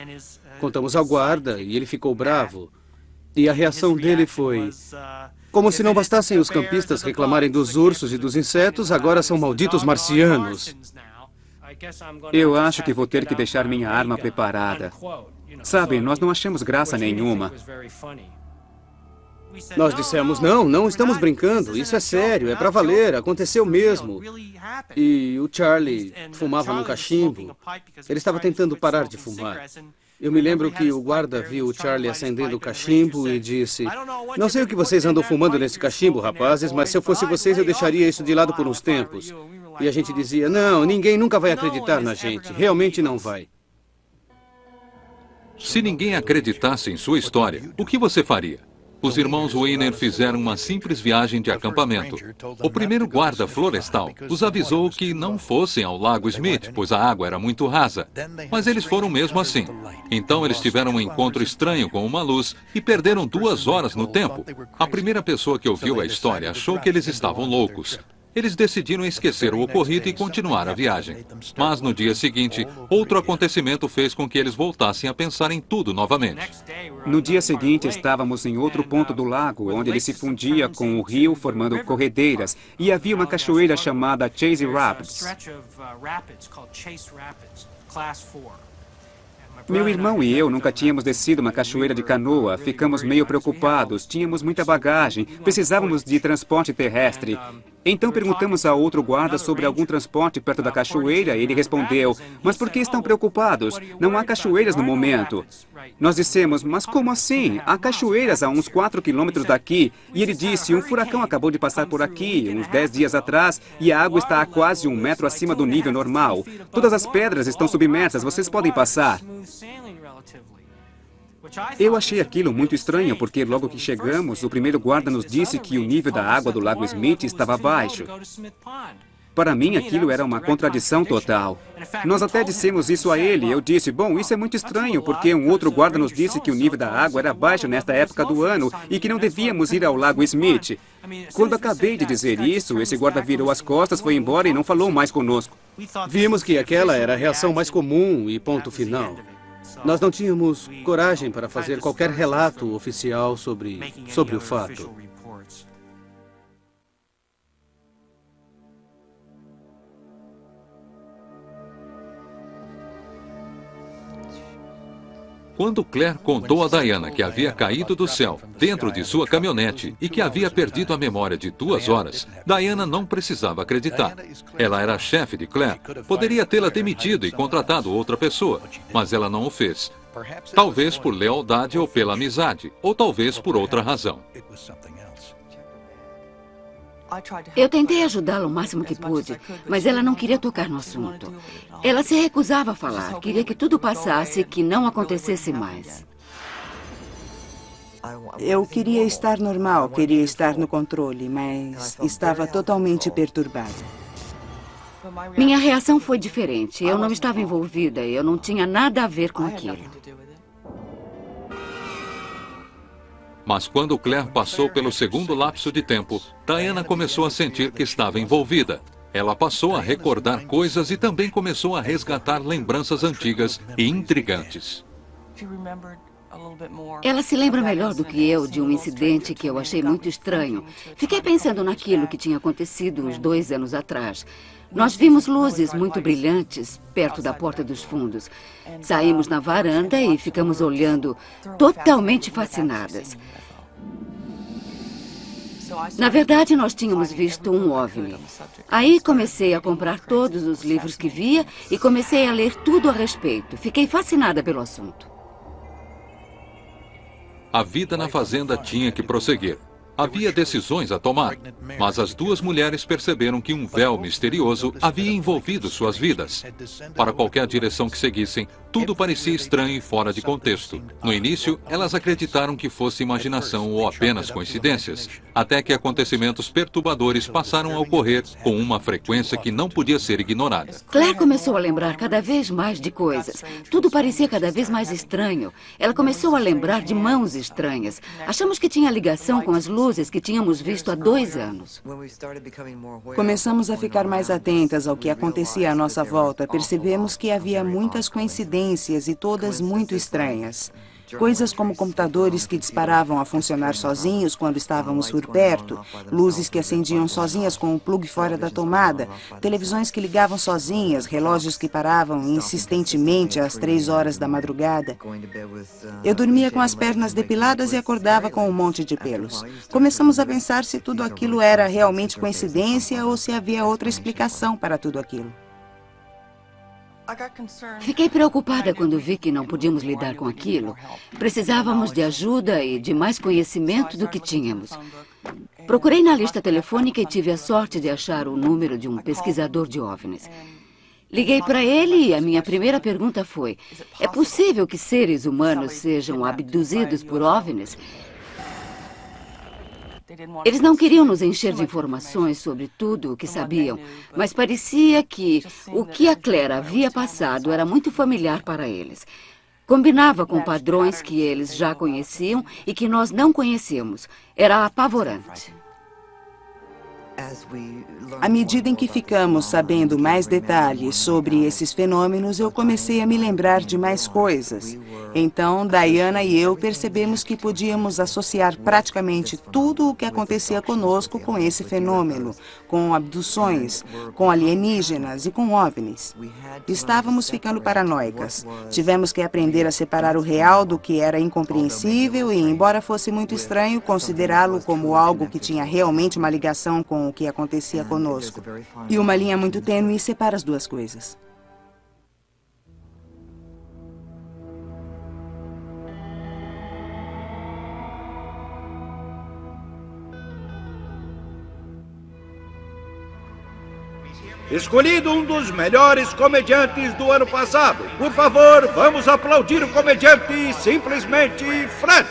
Contamos ao guarda e ele ficou bravo. E a reação dele foi: como se não bastassem os campistas reclamarem dos ursos e dos insetos, agora são malditos marcianos. Eu acho que vou ter que deixar minha arma preparada. Sabe, nós não achamos graça nenhuma. Nós dissemos: não estamos brincando, isso é sério, é para valer, aconteceu mesmo. E o Charlie fumava num cachimbo. Ele estava tentando parar de fumar. Eu me lembro que o guarda viu o Charlie acendendo o cachimbo e disse: não sei o que vocês andam fumando nesse cachimbo, rapazes, mas se eu fosse vocês eu deixaria isso de lado por uns tempos. E a gente dizia: não, ninguém nunca vai acreditar na gente, realmente não vai. Se ninguém acreditasse em sua história, o que você faria? Os irmãos Weiner fizeram uma simples viagem de acampamento. O primeiro guarda florestal os avisou que não fossem ao Lago Smith, pois a água era muito rasa. Mas eles foram mesmo assim. Então eles tiveram um encontro estranho com uma luz e perderam 2 horas no tempo. A primeira pessoa que ouviu a história achou que eles estavam loucos. Eles decidiram esquecer o ocorrido e continuar a viagem. Mas no dia seguinte, outro acontecimento fez com que eles voltassem a pensar em tudo novamente. No dia seguinte, estávamos em outro ponto do lago, onde ele se fundia com o rio, formando corredeiras, e havia uma cachoeira chamada Chase Rapids. Meu irmão e eu nunca tínhamos descido uma cachoeira de canoa, ficamos meio preocupados, tínhamos muita bagagem, precisávamos de transporte terrestre. Então perguntamos a outro guarda sobre algum transporte perto da cachoeira e ele respondeu: mas por que estão preocupados? Não há cachoeiras no momento. Nós dissemos: mas como assim? Há cachoeiras a uns 4 quilômetros daqui. E ele disse: um furacão acabou de passar por aqui, uns 10 dias atrás, e a água está a quase 1 metro acima do nível normal. Todas as pedras estão submersas, vocês podem passar. Eu achei aquilo muito estranho, porque logo que chegamos, o primeiro guarda nos disse que o nível da água do Lago Smith estava baixo. Para mim, aquilo era uma contradição total. Nós até dissemos isso a ele. Eu disse: bom, isso é muito estranho, porque um outro guarda nos disse que o nível da água era baixo nesta época do ano e que não devíamos ir ao Lago Smith. Quando acabei de dizer isso, esse guarda virou as costas, foi embora e não falou mais conosco. Vimos que aquela era a reação mais comum e ponto final. Nós não tínhamos coragem para fazer qualquer relato oficial sobre o fato. Quando Claire contou a Diana que havia caído do céu dentro de sua caminhonete e que havia perdido a memória de 2 horas, Diana não precisava acreditar. Ela era a chefe de Claire, poderia tê-la demitido e contratado outra pessoa, mas ela não o fez. Talvez por lealdade ou pela amizade, ou talvez por outra razão. Eu tentei ajudá-la o máximo que pude, mas ela não queria tocar no assunto. Ela se recusava a falar, queria que tudo passasse e que não acontecesse mais. Eu queria estar normal, queria estar no controle, mas estava totalmente perturbada. Minha reação foi diferente. Eu não estava envolvida, eu não tinha nada a ver com aquilo. Mas quando Claire passou pelo segundo lapso de tempo, Diana começou a sentir que estava envolvida. Ela passou a recordar coisas e também começou a resgatar lembranças antigas e intrigantes. Ela se lembra melhor do que eu de um incidente que eu achei muito estranho. Fiquei pensando naquilo que tinha acontecido uns 2 anos atrás. Nós vimos luzes muito brilhantes perto da porta dos fundos. Saímos na varanda e ficamos olhando, totalmente fascinadas. Na verdade, nós tínhamos visto um OVNI. Aí comecei a comprar todos os livros que via e comecei a ler tudo a respeito. Fiquei fascinada pelo assunto. A vida na fazenda tinha que prosseguir. Havia decisões a tomar, mas as 2 mulheres perceberam que um véu misterioso havia envolvido suas vidas. Para qualquer direção que seguissem, tudo parecia estranho e fora de contexto. No início, elas acreditaram que fosse imaginação ou apenas coincidências, até que acontecimentos perturbadores passaram a ocorrer com uma frequência que não podia ser ignorada. Claire começou a lembrar cada vez mais de coisas. Tudo parecia cada vez mais estranho. Ela começou a lembrar de mãos estranhas. Achamos que tinha ligação com as luzes que tínhamos visto há 2 anos. Começamos a ficar mais atentas ao que acontecia à nossa volta. Percebemos que havia muitas coincidências e todas muito estranhas. Coisas como computadores que disparavam a funcionar sozinhos quando estávamos por perto, luzes que acendiam sozinhas com o plug fora da tomada, televisões que ligavam sozinhas, relógios que paravam insistentemente às 3 horas da madrugada. Eu dormia com as pernas depiladas e acordava com um monte de pelos. Começamos a pensar se tudo aquilo era realmente coincidência ou se havia outra explicação para tudo aquilo. Fiquei preocupada quando vi que não podíamos lidar com aquilo. Precisávamos de ajuda e de mais conhecimento do que tínhamos. Procurei na lista telefônica e tive a sorte de achar o número de um pesquisador de OVNIs. Liguei para ele e a minha primeira pergunta foi: é possível que seres humanos sejam abduzidos por OVNIs? Eles não queriam nos encher de informações sobre tudo o que sabiam, mas parecia que o que a Claire havia passado era muito familiar para eles. Combinava com padrões que eles já conheciam e que nós não conhecíamos. Era apavorante. À medida em que ficamos sabendo mais detalhes sobre esses fenômenos, eu comecei a me lembrar de mais coisas. Então, Diana e eu percebemos que podíamos associar praticamente tudo o que acontecia conosco com esse fenômeno, com abduções, com alienígenas e com OVNIs. Estávamos ficando paranoicas. Tivemos que aprender a separar o real do que era incompreensível e, embora fosse muito estranho, considerá-lo como algo que tinha realmente uma ligação com o que acontecia conosco. E uma linha muito tênue separa as 2 coisas. Escolhido um dos melhores comediantes do ano passado. Por favor, vamos aplaudir o comediante simplesmente Fred.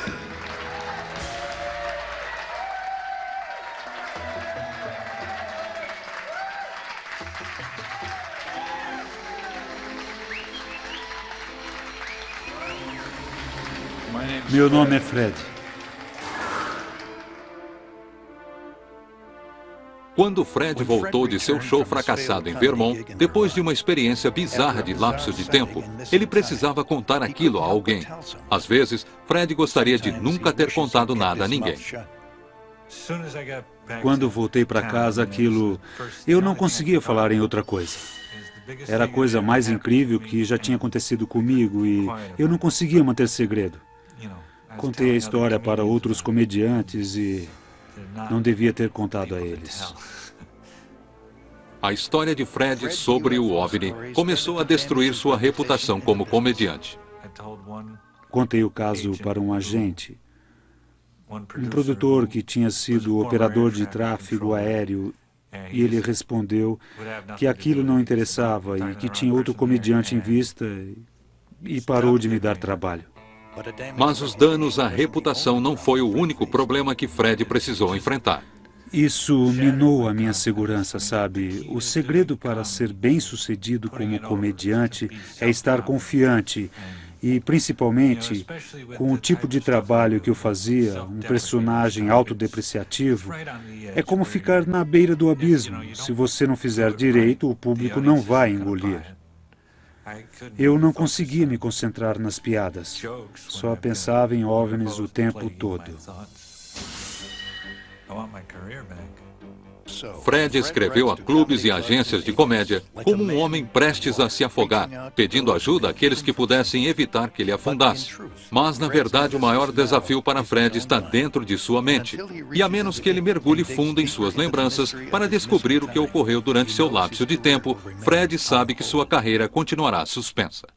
Meu nome é Fred. Quando Fred voltou de seu show fracassado em Vermont, depois de uma experiência bizarra de lapso de tempo, ele precisava contar aquilo a alguém. Às vezes, Fred gostaria de nunca ter contado nada a ninguém. Quando voltei para casa, eu não conseguia falar em outra coisa. Era a coisa mais incrível que já tinha acontecido comigo e eu não conseguia manter segredo. Contei a história para outros comediantes e não devia ter contado a eles. A história de Fred sobre o OVNI começou a destruir sua reputação como comediante. Contei o caso para um agente, um produtor que tinha sido operador de tráfego aéreo, e ele respondeu que aquilo não interessava e que tinha outro comediante em vista e parou de me dar trabalho. Mas os danos à reputação não foi o único problema que Fred precisou enfrentar. Isso minou a minha segurança, sabe? O segredo para ser bem-sucedido como comediante é estar confiante e, principalmente, com o tipo de trabalho que eu fazia, um personagem autodepreciativo, é como ficar na beira do abismo. Se você não fizer direito, o público não vai engolir. Eu não conseguia me concentrar nas piadas. Só pensava em OVNIs o tempo todo. Fred escreveu a clubes e agências de comédia como um homem prestes a se afogar, pedindo ajuda àqueles que pudessem evitar que ele afundasse. Mas, na verdade, o maior desafio para Fred está dentro de sua mente. E a menos que ele mergulhe fundo em suas lembranças para descobrir o que ocorreu durante seu lapso de tempo, Fred sabe que sua carreira continuará suspensa.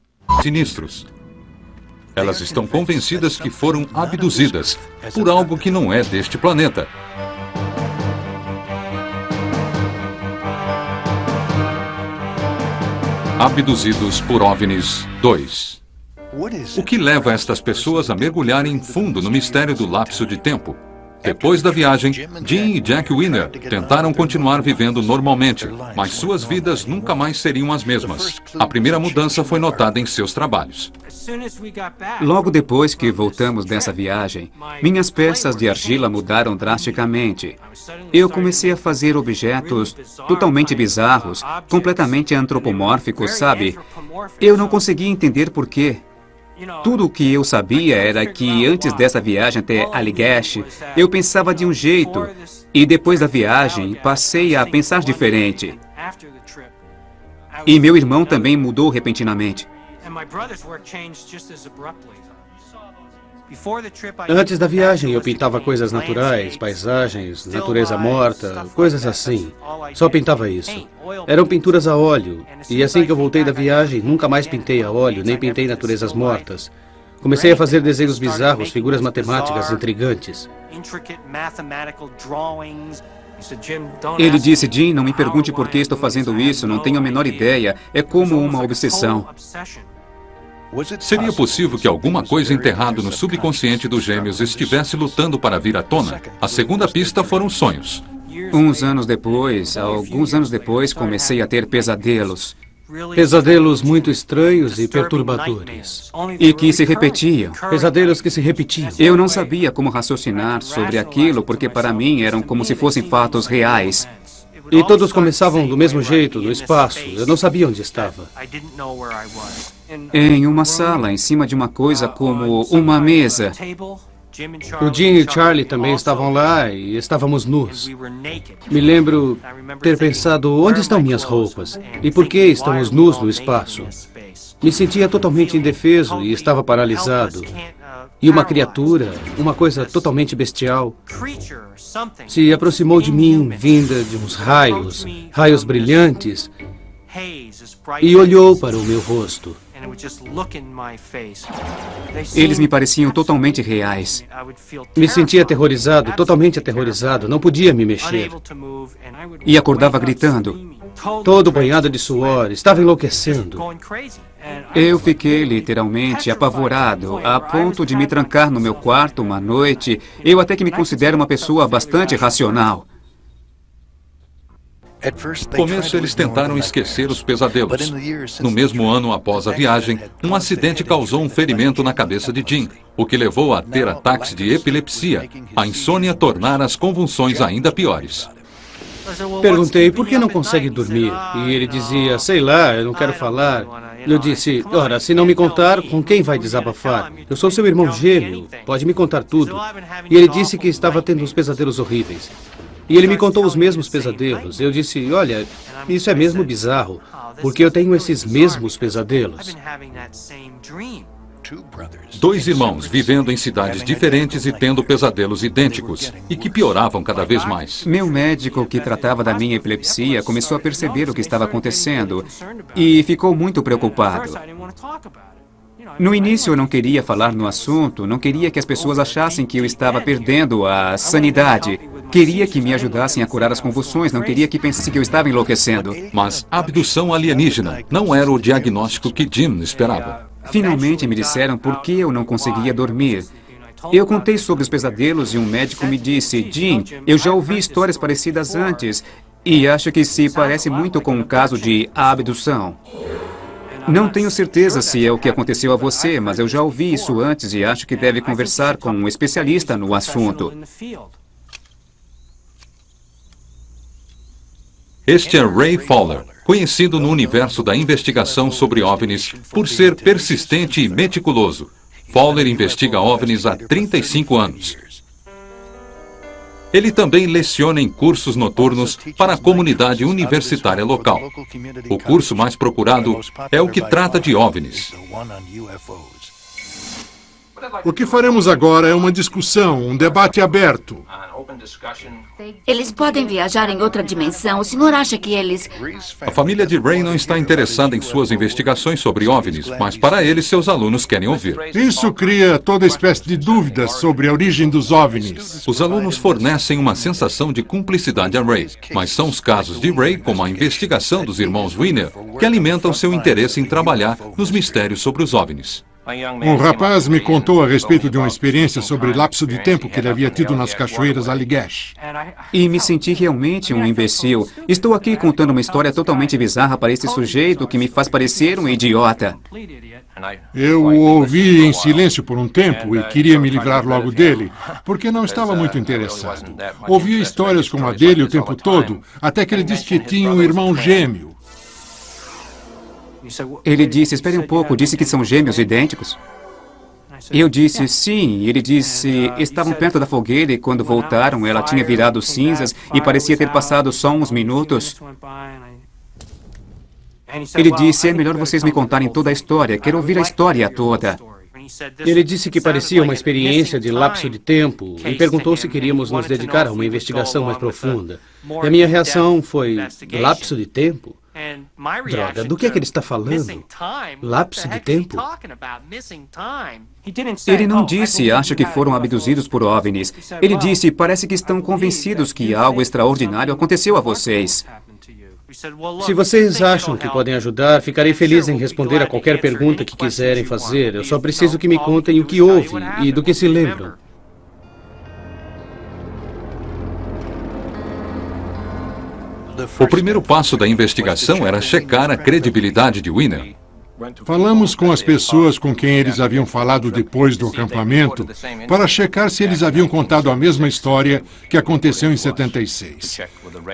Sinistros. Elas estão convencidas que foram abduzidas por algo que não é deste planeta. Abduzidos por OVNIs 2. O que leva estas pessoas a mergulharem fundo no mistério do lapso de tempo? Depois da viagem, Jim e Jack Weiner tentaram continuar vivendo normalmente, mas suas vidas nunca mais seriam as mesmas. A primeira mudança foi notada em seus trabalhos. Logo depois que voltamos dessa viagem, minhas peças de argila mudaram drasticamente. Eu comecei a fazer objetos totalmente bizarros, completamente antropomórficos, sabe? Eu não conseguia entender por quê. Tudo o que eu sabia era que antes dessa viagem até Allagash, eu pensava de um jeito, e depois da viagem passei a pensar diferente. E meu irmão também mudou repentinamente. Antes da viagem, eu pintava coisas naturais, paisagens, natureza morta, coisas assim. Só pintava isso. Eram pinturas a óleo. E assim que eu voltei da viagem, nunca mais pintei a óleo, nem pintei naturezas mortas. Comecei a fazer desenhos bizarros, figuras matemáticas intrigantes. Ele disse, Jim, não me pergunte por que estou fazendo isso, não tenho a menor ideia. É como uma obsessão. Seria possível que alguma coisa enterrada no subconsciente dos gêmeos estivesse lutando para vir à tona? A segunda pista foram sonhos. Alguns anos depois, comecei a ter pesadelos. Pesadelos muito estranhos e perturbadores. E que se repetiam. Pesadelos que se repetiam. Eu não sabia como raciocinar sobre aquilo, porque para mim eram como se fossem fatos reais. E todos começavam do mesmo jeito, no espaço. Eu não sabia onde estava. Em uma sala, em cima de uma coisa como uma mesa. O Jim e Charlie também estavam lá e estávamos nus. Me lembro ter pensado, onde estão minhas roupas? E por que estamos nus no espaço? Me sentia totalmente indefeso e estava paralisado. E uma criatura, uma coisa totalmente bestial, se aproximou de mim, vinda de uns raios brilhantes, e olhou para o meu rosto. Eles me pareciam totalmente reais. Me sentia aterrorizado, totalmente aterrorizado, não podia me mexer. E acordava gritando. Todo banhado de suor, estava enlouquecendo. Eu fiquei literalmente apavorado, a ponto de me trancar no meu quarto uma noite. Eu até que me considero uma pessoa bastante racional. No começo, eles tentaram esquecer os pesadelos. No mesmo ano após a viagem, um acidente causou um ferimento na cabeça de Jim, o que levou a ter ataques de epilepsia. A insônia tornara as convulsões ainda piores. Perguntei, por que não consegue dormir? E ele dizia, sei lá, eu não quero falar. Eu disse, ora, se não me contar, com quem vai desabafar? Eu sou seu irmão gêmeo, pode me contar tudo. E ele disse que estava tendo uns pesadelos horríveis. E ele me contou os mesmos pesadelos. Eu disse, olha, isso é mesmo bizarro, porque eu tenho esses mesmos pesadelos. Dois irmãos vivendo em cidades diferentes e tendo pesadelos idênticos, e que pioravam cada vez mais. Meu médico, que tratava da minha epilepsia, começou a perceber o que estava acontecendo e ficou muito preocupado. No início eu não queria falar no assunto, não queria que as pessoas achassem que eu estava perdendo a sanidade. Queria que me ajudassem a curar as convulsões, não queria que pensassem que eu estava enlouquecendo. Mas abdução alienígena não era o diagnóstico que Jim esperava. Finalmente me disseram por que eu não conseguia dormir. Eu contei sobre os pesadelos e um médico me disse, Jim, eu já ouvi histórias parecidas antes e acho que se parece muito com um caso de abdução. Não tenho certeza se é o que aconteceu a você, mas eu já ouvi isso antes e acho que deve conversar com um especialista no assunto. Este é Ray Fowler, conhecido no universo da investigação sobre OVNIs por ser persistente e meticuloso. Fowler investiga OVNIs há 35 anos. Ele também leciona em cursos noturnos para a comunidade universitária local. O curso mais procurado é o que trata de OVNIs. O que faremos agora é uma discussão, um debate aberto. Eles podem viajar em outra dimensão. O senhor acha que eles... A família de Ray não está interessada em suas investigações sobre OVNIs, mas para eles seus alunos querem ouvir. Isso cria toda espécie de dúvidas sobre a origem dos OVNIs. Os alunos fornecem uma sensação de cumplicidade a Ray, mas são os casos de Ray, como a investigação dos irmãos Wiener, que alimentam seu interesse em trabalhar nos mistérios sobre os OVNIs. Um rapaz me contou a respeito de uma experiência sobre lapso de tempo que ele havia tido nas cachoeiras Allagash. E me senti realmente um imbecil. Estou aqui contando uma história totalmente bizarra para esse sujeito que me faz parecer um idiota. Eu o ouvi em silêncio por um tempo e queria me livrar logo dele, porque não estava muito interessado. Ouvia histórias como a dele o tempo todo, até que ele disse que tinha um irmão gêmeo. Ele disse, espere um pouco, disse que são gêmeos idênticos? Eu disse, sim. Ele disse, estavam perto da fogueira e quando voltaram ela tinha virado cinzas e parecia ter passado só uns minutos. Ele disse, é melhor vocês me contarem toda a história, quero ouvir a história toda. Ele disse que parecia uma experiência de lapso de tempo e perguntou se queríamos nos dedicar a uma investigação mais profunda. E a minha reação foi, lapso de tempo? Droga, do que é que ele está falando? Lapso de tempo? Ele não disse, acha que foram abduzidos por OVNIs. Ele disse, parece que estão convencidos que algo extraordinário aconteceu a vocês. Se vocês acham que podem ajudar, ficarei feliz em responder a qualquer pergunta que quiserem fazer. Eu só preciso que me contem o que houve e do que se lembram. O primeiro passo da investigação era checar a credibilidade de Wiener. Falamos com as pessoas com quem eles haviam falado depois do acampamento para checar se eles haviam contado a mesma história que aconteceu em 76.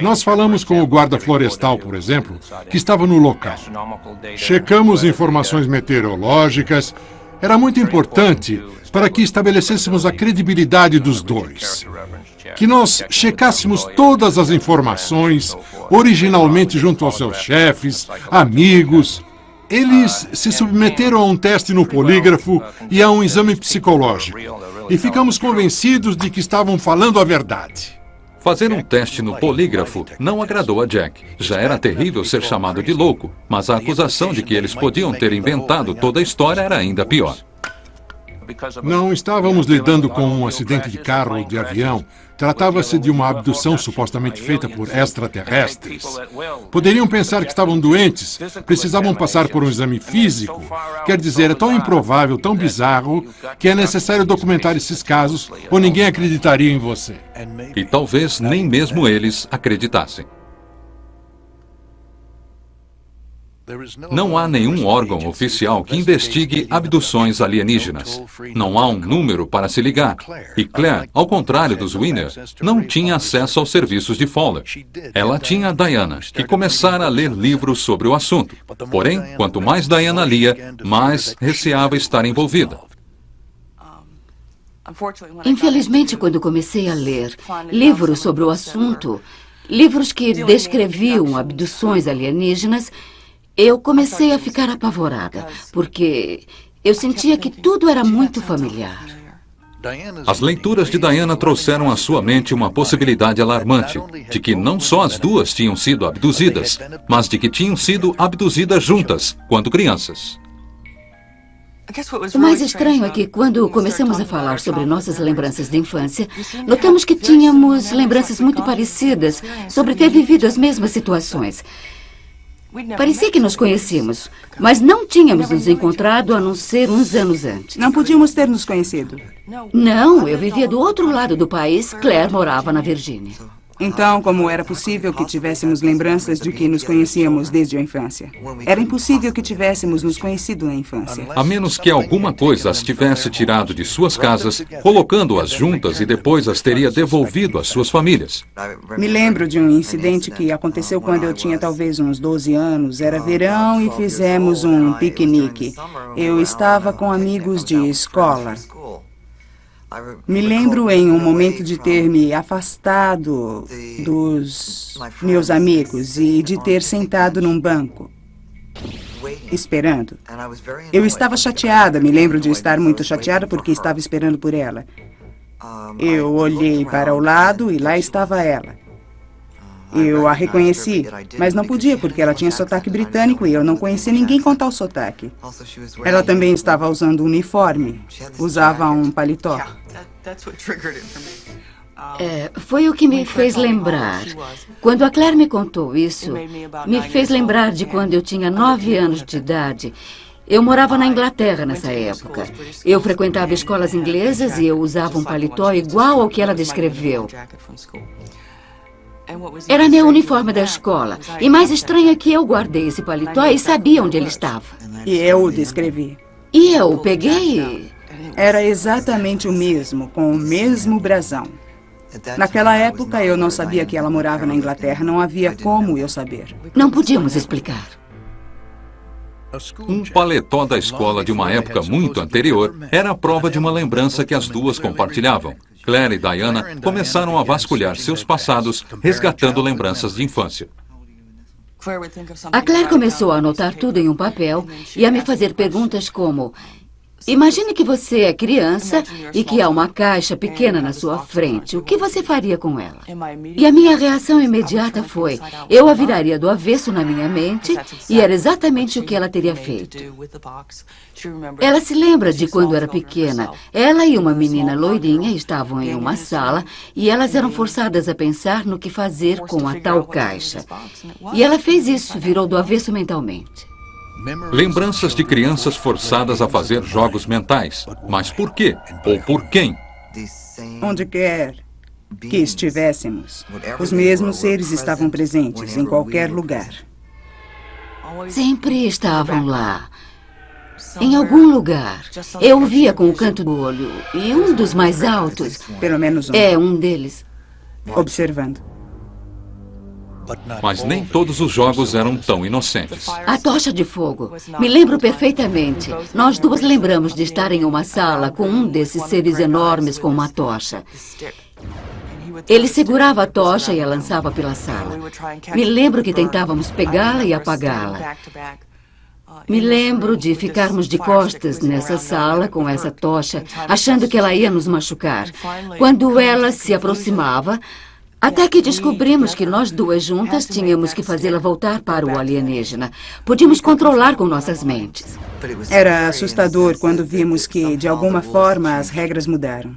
Nós falamos com o guarda florestal, por exemplo, que estava no local. Checamos informações meteorológicas. Era muito importante para que estabelecêssemos a credibilidade dos dois. Que nós checássemos todas as informações, originalmente junto aos seus chefes, amigos. Eles se submeteram a um teste no polígrafo e a um exame psicológico. E ficamos convencidos de que estavam falando a verdade. Fazer um teste no polígrafo não agradou a Jack. Já era terrível ser chamado de louco, mas a acusação de que eles podiam ter inventado toda a história era ainda pior. Não estávamos lidando com um acidente de carro ou de avião. Tratava-se de uma abdução supostamente feita por extraterrestres. Poderiam pensar que estavam doentes, precisavam passar por um exame físico. Quer dizer, é tão improvável, tão bizarro, que é necessário documentar esses casos ou ninguém acreditaria em você. E talvez nem mesmo eles acreditassem. Não há nenhum órgão oficial que investigue abduções alienígenas. Não há um número para se ligar. E Claire, ao contrário dos Wiener, não tinha acesso aos serviços de Fowler. Ela tinha a Diana, que começara a ler livros sobre o assunto. Porém, quanto mais Diana lia, mais receava estar envolvida. Infelizmente, quando comecei a ler livros sobre o assunto, livros que descreviam abduções alienígenas, eu comecei a ficar apavorada, porque eu sentia que tudo era muito familiar. As leituras de Diana trouxeram à sua mente uma possibilidade alarmante, de que não só as duas tinham sido abduzidas, mas de que tinham sido abduzidas juntas, quando crianças. O mais estranho é que, quando começamos a falar sobre nossas lembranças de infância, notamos que tínhamos lembranças muito parecidas sobre ter vivido as mesmas situações. Parecia que nos conhecíamos, mas não tínhamos nos encontrado a não ser uns anos antes. Não podíamos ter nos conhecido. Não, eu vivia do outro lado do país, Claire morava na Virgínia. Então, como era possível que tivéssemos lembranças de que nos conhecíamos desde a infância? Era impossível que tivéssemos nos conhecido na infância. A menos que alguma coisa as tivesse tirado de suas casas, colocando-as juntas e depois as teria devolvido às suas famílias. Me lembro de um incidente que aconteceu quando eu tinha talvez uns 12 anos. Era verão e fizemos um piquenique. Eu estava com amigos de escola. Me lembro em um momento de ter me afastado dos meus amigos e de ter sentado num banco, esperando. Eu estava chateada, me lembro de estar muito chateada porque estava esperando por ela. Eu olhei para o lado e lá estava ela. Eu a reconheci, mas não podia porque ela tinha sotaque britânico e eu não conhecia ninguém com tal sotaque. Ela também estava usando um uniforme, usava um paletó. Foi o que me fez lembrar. Quando a Claire me contou isso, me fez lembrar de quando eu tinha 9 anos de idade. Eu morava na Inglaterra nessa época. Eu frequentava escolas inglesas e eu usava um paletó igual ao que ela descreveu. Era meu uniforme da escola. E mais estranho é que eu guardei esse paletó e sabia onde ele estava. E eu o descrevi. E eu peguei. Era exatamente o mesmo, com o mesmo brasão. Naquela época, eu não sabia que ela morava na Inglaterra. Não havia como eu saber. Não podíamos explicar. Um paletó da escola de uma época muito anterior era a prova de uma lembrança que as duas compartilhavam. Claire e Diana começaram a vasculhar seus passados, resgatando lembranças de infância. A Claire começou a anotar tudo em um papel e a me fazer perguntas como: imagine que você é criança e que há uma caixa pequena na sua frente. O que você faria com ela? E a minha reação imediata foi: eu a viraria do avesso na minha mente, e era exatamente o que ela teria feito. Ela se lembra de quando era pequena. Ela e uma menina loirinha estavam em uma sala e elas eram forçadas a pensar no que fazer com a tal caixa. E ela fez isso, virou do avesso mentalmente. Lembranças de crianças forçadas a fazer jogos mentais. Mas por quê? Ou por quem? Onde quer que estivéssemos, os mesmos seres estavam presentes, em qualquer lugar. Sempre estavam lá. Em algum lugar. Eu o via com o canto do olho. E um dos mais altos... Pelo menos um. É, um deles. Observando. Mas nem todos os jogos eram tão inocentes. A tocha de fogo. Me lembro perfeitamente. Nós duas lembramos de estar em uma sala com um desses seres enormes com uma tocha. Ele segurava a tocha e a lançava pela sala. Me lembro que tentávamos pegá-la e apagá-la. Me lembro de ficarmos de costas nessa sala com essa tocha, achando que ela ia nos machucar. Quando ela se aproximava, até que descobrimos que nós duas juntas tínhamos que fazê-la voltar para o alienígena. Podíamos controlar com nossas mentes. Era assustador quando vimos que, de alguma forma, as regras mudaram.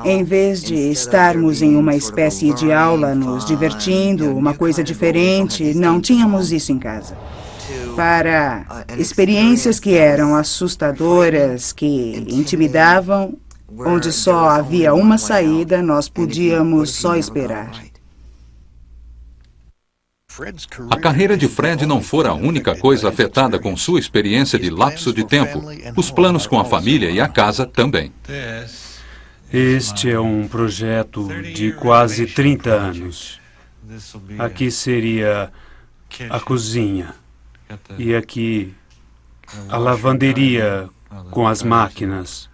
Em vez de estarmos em uma espécie de aula, nos divertindo, uma coisa diferente, não tínhamos isso em casa. Para experiências que eram assustadoras, que intimidavam, onde só havia uma saída, nós podíamos só esperar. A carreira de Fred não fora a única coisa afetada com sua experiência de lapso de tempo. Os planos com a família e a casa também. Este é um projeto de quase 30 anos. Aqui seria a cozinha. E aqui a lavanderia com as máquinas.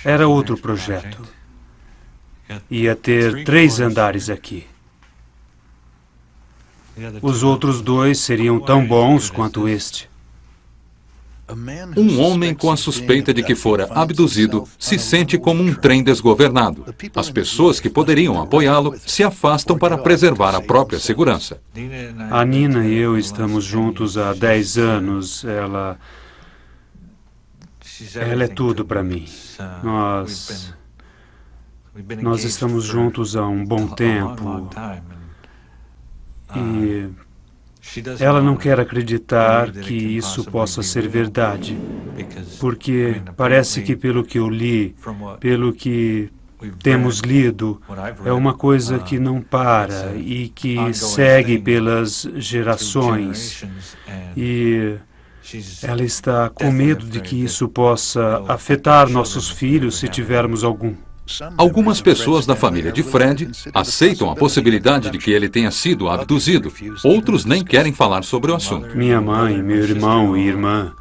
Era outro projeto. Ia ter 3 andares aqui. Os outros 2 seriam tão bons quanto este. Um homem com a suspeita de que fora abduzido se sente como um trem desgovernado. As pessoas que poderiam apoiá-lo se afastam para preservar a própria segurança. A Nina e eu estamos juntos há 10 anos. Ela é tudo para mim. Nós estamos juntos há um bom tempo. E ela não quer acreditar que isso possa ser verdade, porque parece que, pelo que eu li, pelo que temos lido, é uma coisa que não para e que segue pelas gerações. E ela está com medo de que isso possa afetar nossos filhos se tivermos algum. Algumas pessoas da família de Fred aceitam a possibilidade de que ele tenha sido abduzido. Outros nem querem falar sobre o assunto. Minha mãe, meu irmão e irmã,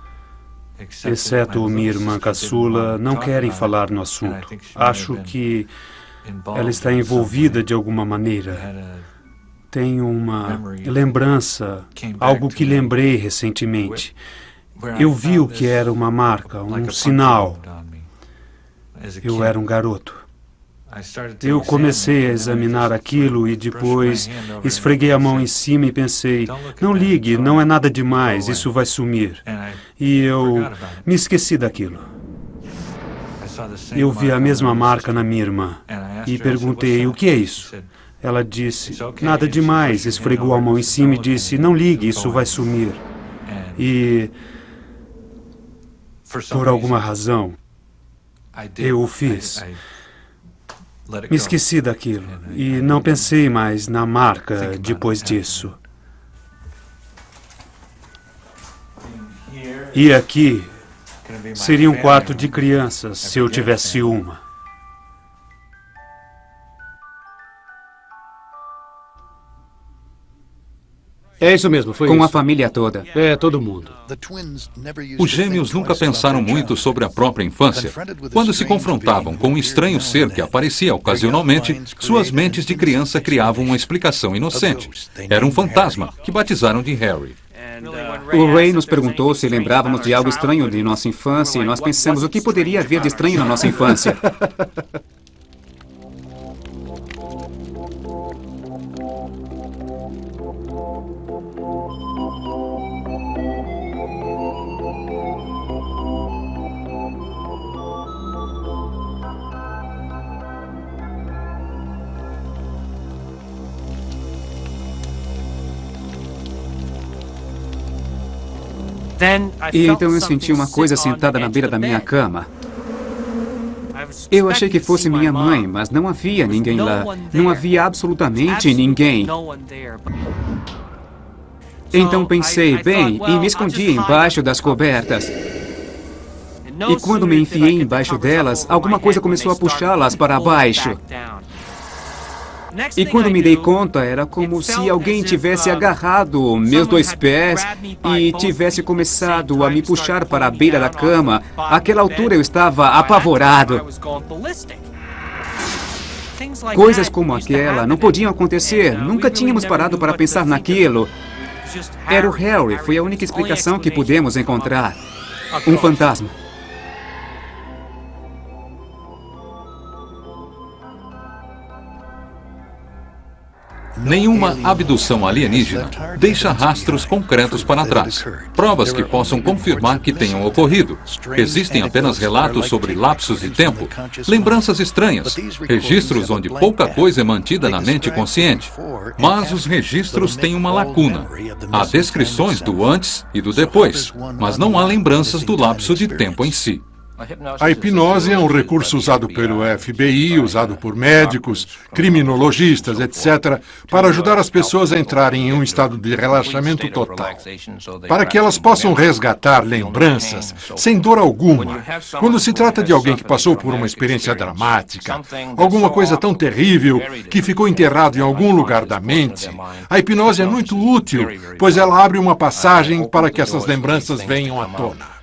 exceto minha irmã caçula, não querem falar no assunto. Acho que ela está envolvida de alguma maneira. Tenho uma lembrança, algo que lembrei recentemente. Eu vi o que era uma marca, um sinal. Eu era um garoto. Eu comecei a examinar aquilo e depois esfreguei a mão em cima e pensei, não ligue, não é nada demais, isso vai sumir. E eu me esqueci daquilo. Eu vi a mesma marca na minha irmã e perguntei, o que é isso? Ela disse, nada demais, esfregou a mão em cima e disse, não ligue, isso vai sumir. E, por alguma razão, eu o fiz. Me esqueci daquilo e não pensei mais na marca depois disso. E aqui seria um quarto de crianças se eu tivesse uma. É isso mesmo, foi Com isso. a família toda. É, todo mundo. Os gêmeos nunca pensaram muito sobre a própria infância. Quando se confrontavam com um estranho ser que aparecia ocasionalmente, suas mentes de criança criavam uma explicação inocente. Era um fantasma, que batizaram de Harry. O Ray nos perguntou se lembrávamos de algo estranho de nossa infância e nós pensamos o que poderia haver de estranho na nossa infância. E então eu senti uma coisa sentada na beira da minha cama. Eu achei que fosse minha mãe, mas não havia ninguém lá. Não havia absolutamente ninguém. Então pensei, bem, e me escondi embaixo das cobertas. E quando me enfiei embaixo delas, alguma coisa começou a puxá-las para baixo. E quando me dei conta, era como se alguém tivesse agarrado meus 2 pés e tivesse começado a me puxar para a beira da cama. Àquela altura eu estava apavorado. Coisas como aquela não podiam acontecer. Nunca tínhamos parado para pensar naquilo. Era o Harry, foi a única explicação que pudemos encontrar. Um fantasma. Nenhuma abdução alienígena deixa rastros concretos para trás, provas que possam confirmar que tenham ocorrido. Existem apenas relatos sobre lapsos de tempo, lembranças estranhas, registros onde pouca coisa é mantida na mente consciente. Mas os registros têm uma lacuna. Há descrições do antes e do depois, mas não há lembranças do lapso de tempo em si. A hipnose é um recurso usado pelo FBI, usado por médicos, criminologistas, etc., para ajudar as pessoas a entrarem em um estado de relaxamento total, para que elas possam resgatar lembranças sem dor alguma. Quando se trata de alguém que passou por uma experiência dramática, alguma coisa tão terrível que ficou enterrado em algum lugar da mente, a hipnose é muito útil, pois ela abre uma passagem para que essas lembranças venham à tona.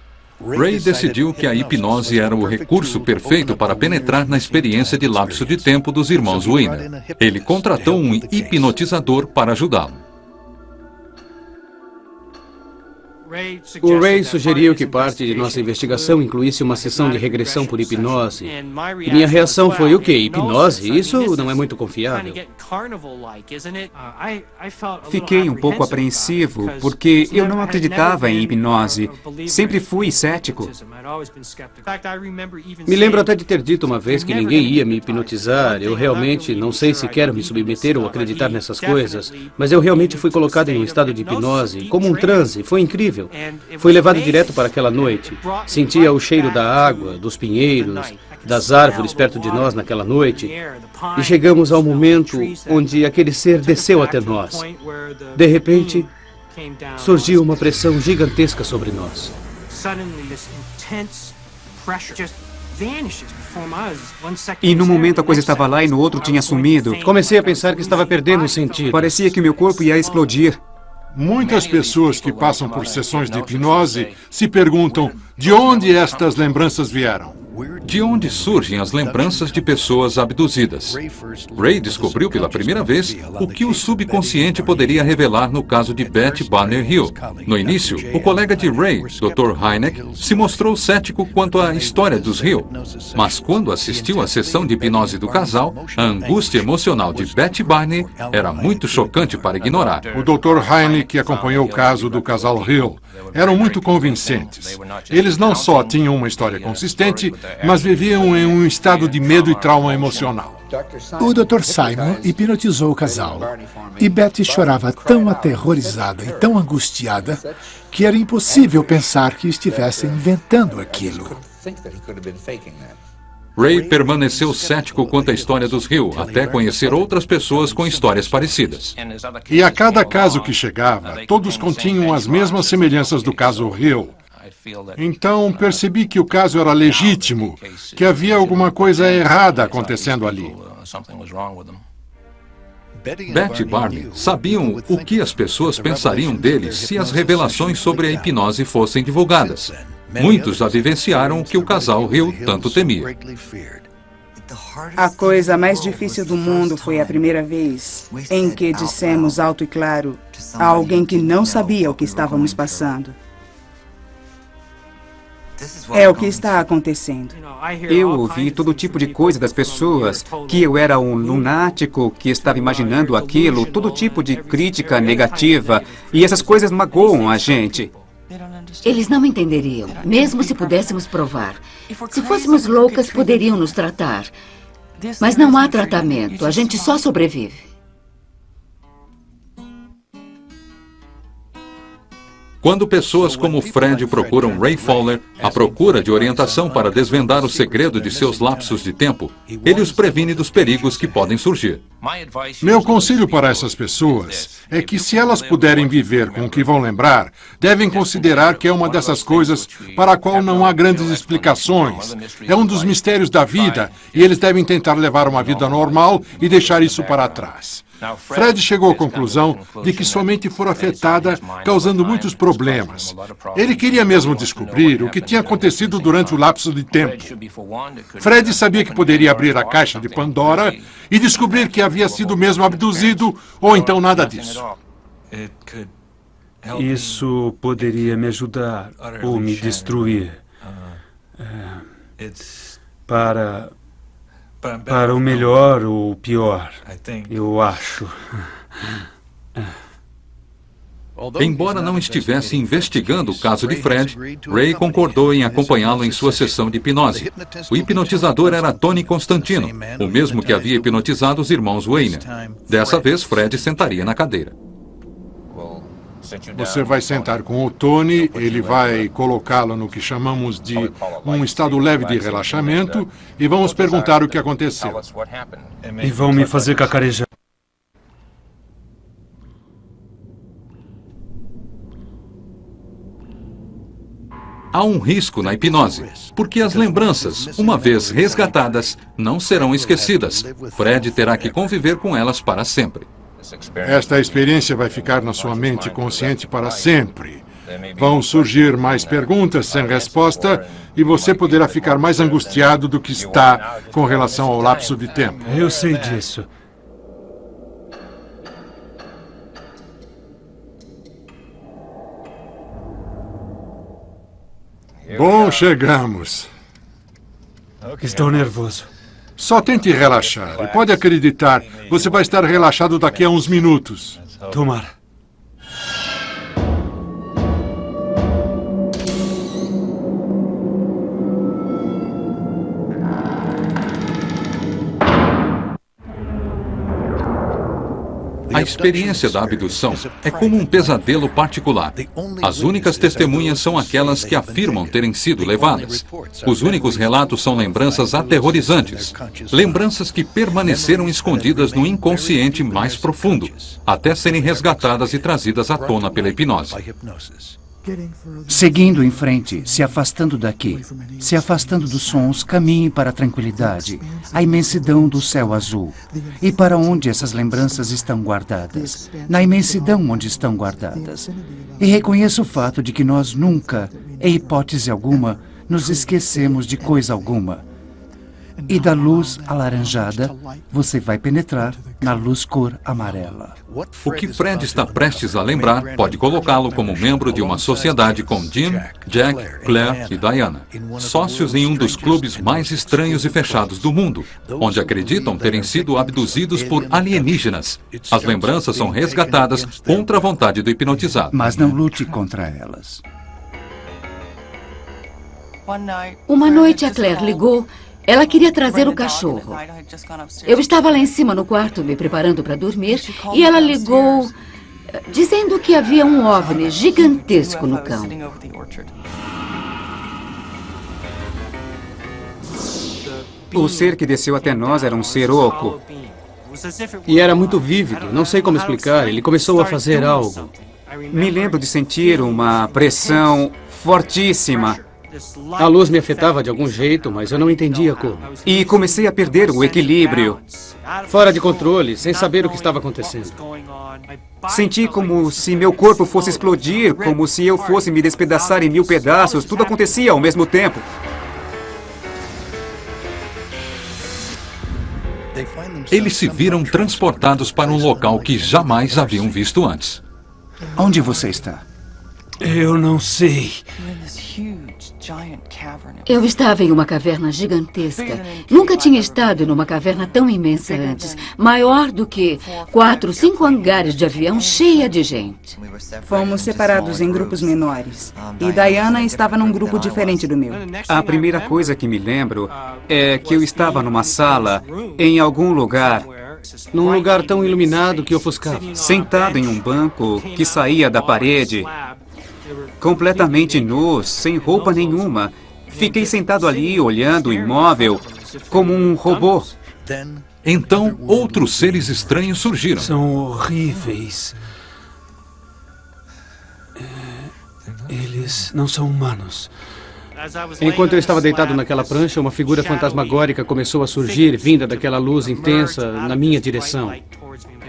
Ray decidiu que a hipnose era o recurso perfeito para penetrar na experiência de lapso de tempo dos irmãos Weiner. Ele contratou um hipnotizador para ajudá-lo. O Ray sugeriu que parte de nossa investigação incluísse uma sessão de regressão por hipnose. E minha reação foi: o quê? Hipnose? Isso não é muito confiável. Fiquei um pouco apreensivo, porque eu não acreditava em hipnose. Sempre fui cético. Me lembro até de ter dito uma vez que ninguém ia me hipnotizar. Eu realmente não sei se quero me submeter ou acreditar nessas coisas, mas eu realmente fui colocado em um estado de hipnose, como um transe. Foi incrível. Fui levado direto para aquela noite. Sentia o cheiro da água, dos pinheiros, das árvores perto de nós naquela noite. E chegamos ao momento onde aquele ser desceu até nós. De repente, surgiu uma pressão gigantesca sobre nós. E no momento a coisa estava lá e no outro tinha sumido. Comecei a pensar que estava perdendo o sentido. Parecia que o meu corpo ia explodir. Muitas pessoas que passam por sessões de hipnose se perguntam de onde estas lembranças vieram. De onde surgem as lembranças de pessoas abduzidas? Ray descobriu pela primeira vez o que o subconsciente poderia revelar no caso de Betty Barney Hill. No início, o colega de Ray, Dr. Hynek, se mostrou cético quanto à história dos Hill. Mas quando assistiu à sessão de hipnose do casal, a angústia emocional de Betty Barney era muito chocante para ignorar. O Dr. Hynek, que acompanhou o caso do casal Hill, eram muito convincentes. Eles não só tinham uma história consistente, mas viviam em um estado de medo e trauma emocional. O Dr. Simon hipnotizou o casal e Betty chorava tão aterrorizada e tão angustiada que era impossível pensar que estivessem inventando aquilo. Ray permaneceu cético quanto à história dos Hill, até conhecer outras pessoas com histórias parecidas. E a cada caso que chegava, todos continham as mesmas semelhanças do caso Hill. Então, percebi que o caso era legítimo, que havia alguma coisa errada acontecendo ali. Betty e Barney sabiam o que as pessoas pensariam deles se as revelações sobre a hipnose fossem divulgadas. Muitos já vivenciaram o que o casal Hill tanto temia. A coisa mais difícil do mundo foi a primeira vez em que dissemos alto e claro a alguém que não sabia o que estávamos passando. É o que está acontecendo. Eu ouvi todo tipo de coisa das pessoas, que eu era um lunático, que estava imaginando aquilo, todo tipo de crítica negativa, e essas coisas magoam a gente. Eles não entenderiam, mesmo se pudéssemos provar. Se fôssemos loucas, poderiam nos tratar. Mas não há tratamento, a gente só sobrevive. Quando pessoas como Fred procuram Ray Fowler à procura de orientação para desvendar o segredo de seus lapsos de tempo, ele os previne dos perigos que podem surgir. Meu conselho para essas pessoas é que, se elas puderem viver com o que vão lembrar, devem considerar que é uma dessas coisas para a qual não há grandes explicações. É um dos mistérios da vida e eles devem tentar levar uma vida normal e deixar isso para trás. Fred chegou à conclusão de que sua mente fora afetada, causando muitos problemas. Ele queria mesmo descobrir o que tinha acontecido durante o lapso de tempo. Fred sabia que poderia abrir a caixa de Pandora e descobrir que havia sido mesmo abduzido, ou então nada disso. Isso poderia me ajudar ou me destruir. Para o melhor ou o pior, eu acho. Embora não estivesse investigando o caso de Fred, Ray concordou em acompanhá-lo em sua sessão de hipnose. O hipnotizador era Tony Constantino, o mesmo que havia hipnotizado os irmãos Weiner. Dessa vez, Fred sentaria na cadeira. Você vai sentar com o Tony, ele vai colocá-lo no que chamamos de um estado leve de relaxamento e vamos perguntar o que aconteceu. E vão me fazer cacarejar. Há um risco na hipnose, porque as lembranças, uma vez resgatadas, não serão esquecidas. Fred terá que conviver com elas para sempre. Esta experiência vai ficar na sua mente consciente para sempre. Vão surgir mais perguntas sem resposta e você poderá ficar mais angustiado do que está com relação ao lapso de tempo. Eu sei disso. Bom, chegamos. Estou nervoso. Só tente relaxar. E pode acreditar, você vai estar relaxado daqui a uns minutos. Tomara. A experiência da abdução é como um pesadelo particular. As únicas testemunhas são aquelas que afirmam terem sido levadas. Os únicos relatos são lembranças aterrorizantes. Lembranças que permaneceram escondidas no inconsciente mais profundo, até serem resgatadas e trazidas à tona pela hipnose. Seguindo em frente, se afastando daqui, se afastando dos sons, caminhe para a tranquilidade, a imensidão do céu azul. E para onde essas lembranças estão guardadas? Na imensidão onde estão guardadas. E reconheça o fato de que nós nunca, em hipótese alguma, nos esquecemos de coisa alguma. E da luz alaranjada, você vai penetrar na luz cor amarela. O que Fred está prestes a lembrar pode colocá-lo como membro de uma sociedade com Jim, Jack, Claire e Diana, sócios em um dos clubes mais estranhos e fechados do mundo, onde acreditam terem sido abduzidos por alienígenas. As lembranças são resgatadas contra a vontade do hipnotizado. Mas não lute contra elas. Uma noite a Claire ligou. Ela queria trazer o cachorro. Eu estava lá em cima no quarto me preparando para dormir e ela ligou dizendo que havia um OVNI gigantesco no cão. O ser que desceu até nós era um ser oco. E era muito vívido, não sei como explicar. Ele começou a fazer algo. Me lembro de sentir uma pressão fortíssima. A luz me afetava de algum jeito, mas eu não entendia como. E comecei a perder o equilíbrio. Fora de controle, sem saber o que estava acontecendo. Senti como se meu corpo fosse explodir, como se eu fosse me despedaçar em 1000 pedaços. Tudo acontecia ao mesmo tempo. Eles se viram transportados para um local que jamais haviam visto antes. Onde você está? Eu não sei. Eu estava em uma caverna gigantesca. Nunca tinha estado numa caverna tão imensa antes. Maior do que 4, 5 hangares de avião cheia de gente. Fomos separados em grupos menores. E Diana estava num grupo diferente do meu. A primeira coisa que me lembro é que eu estava numa sala, em algum lugar, num lugar tão iluminado que ofuscava. Sentado em um banco que saía da parede, completamente nu, sem roupa nenhuma. Fiquei sentado ali, olhando o imóvel, como um robô. Então, outros seres estranhos surgiram. São horríveis. Eles não são humanos. Enquanto eu estava deitado naquela prancha, uma figura fantasmagórica começou a surgir, vinda daquela luz intensa, na minha direção.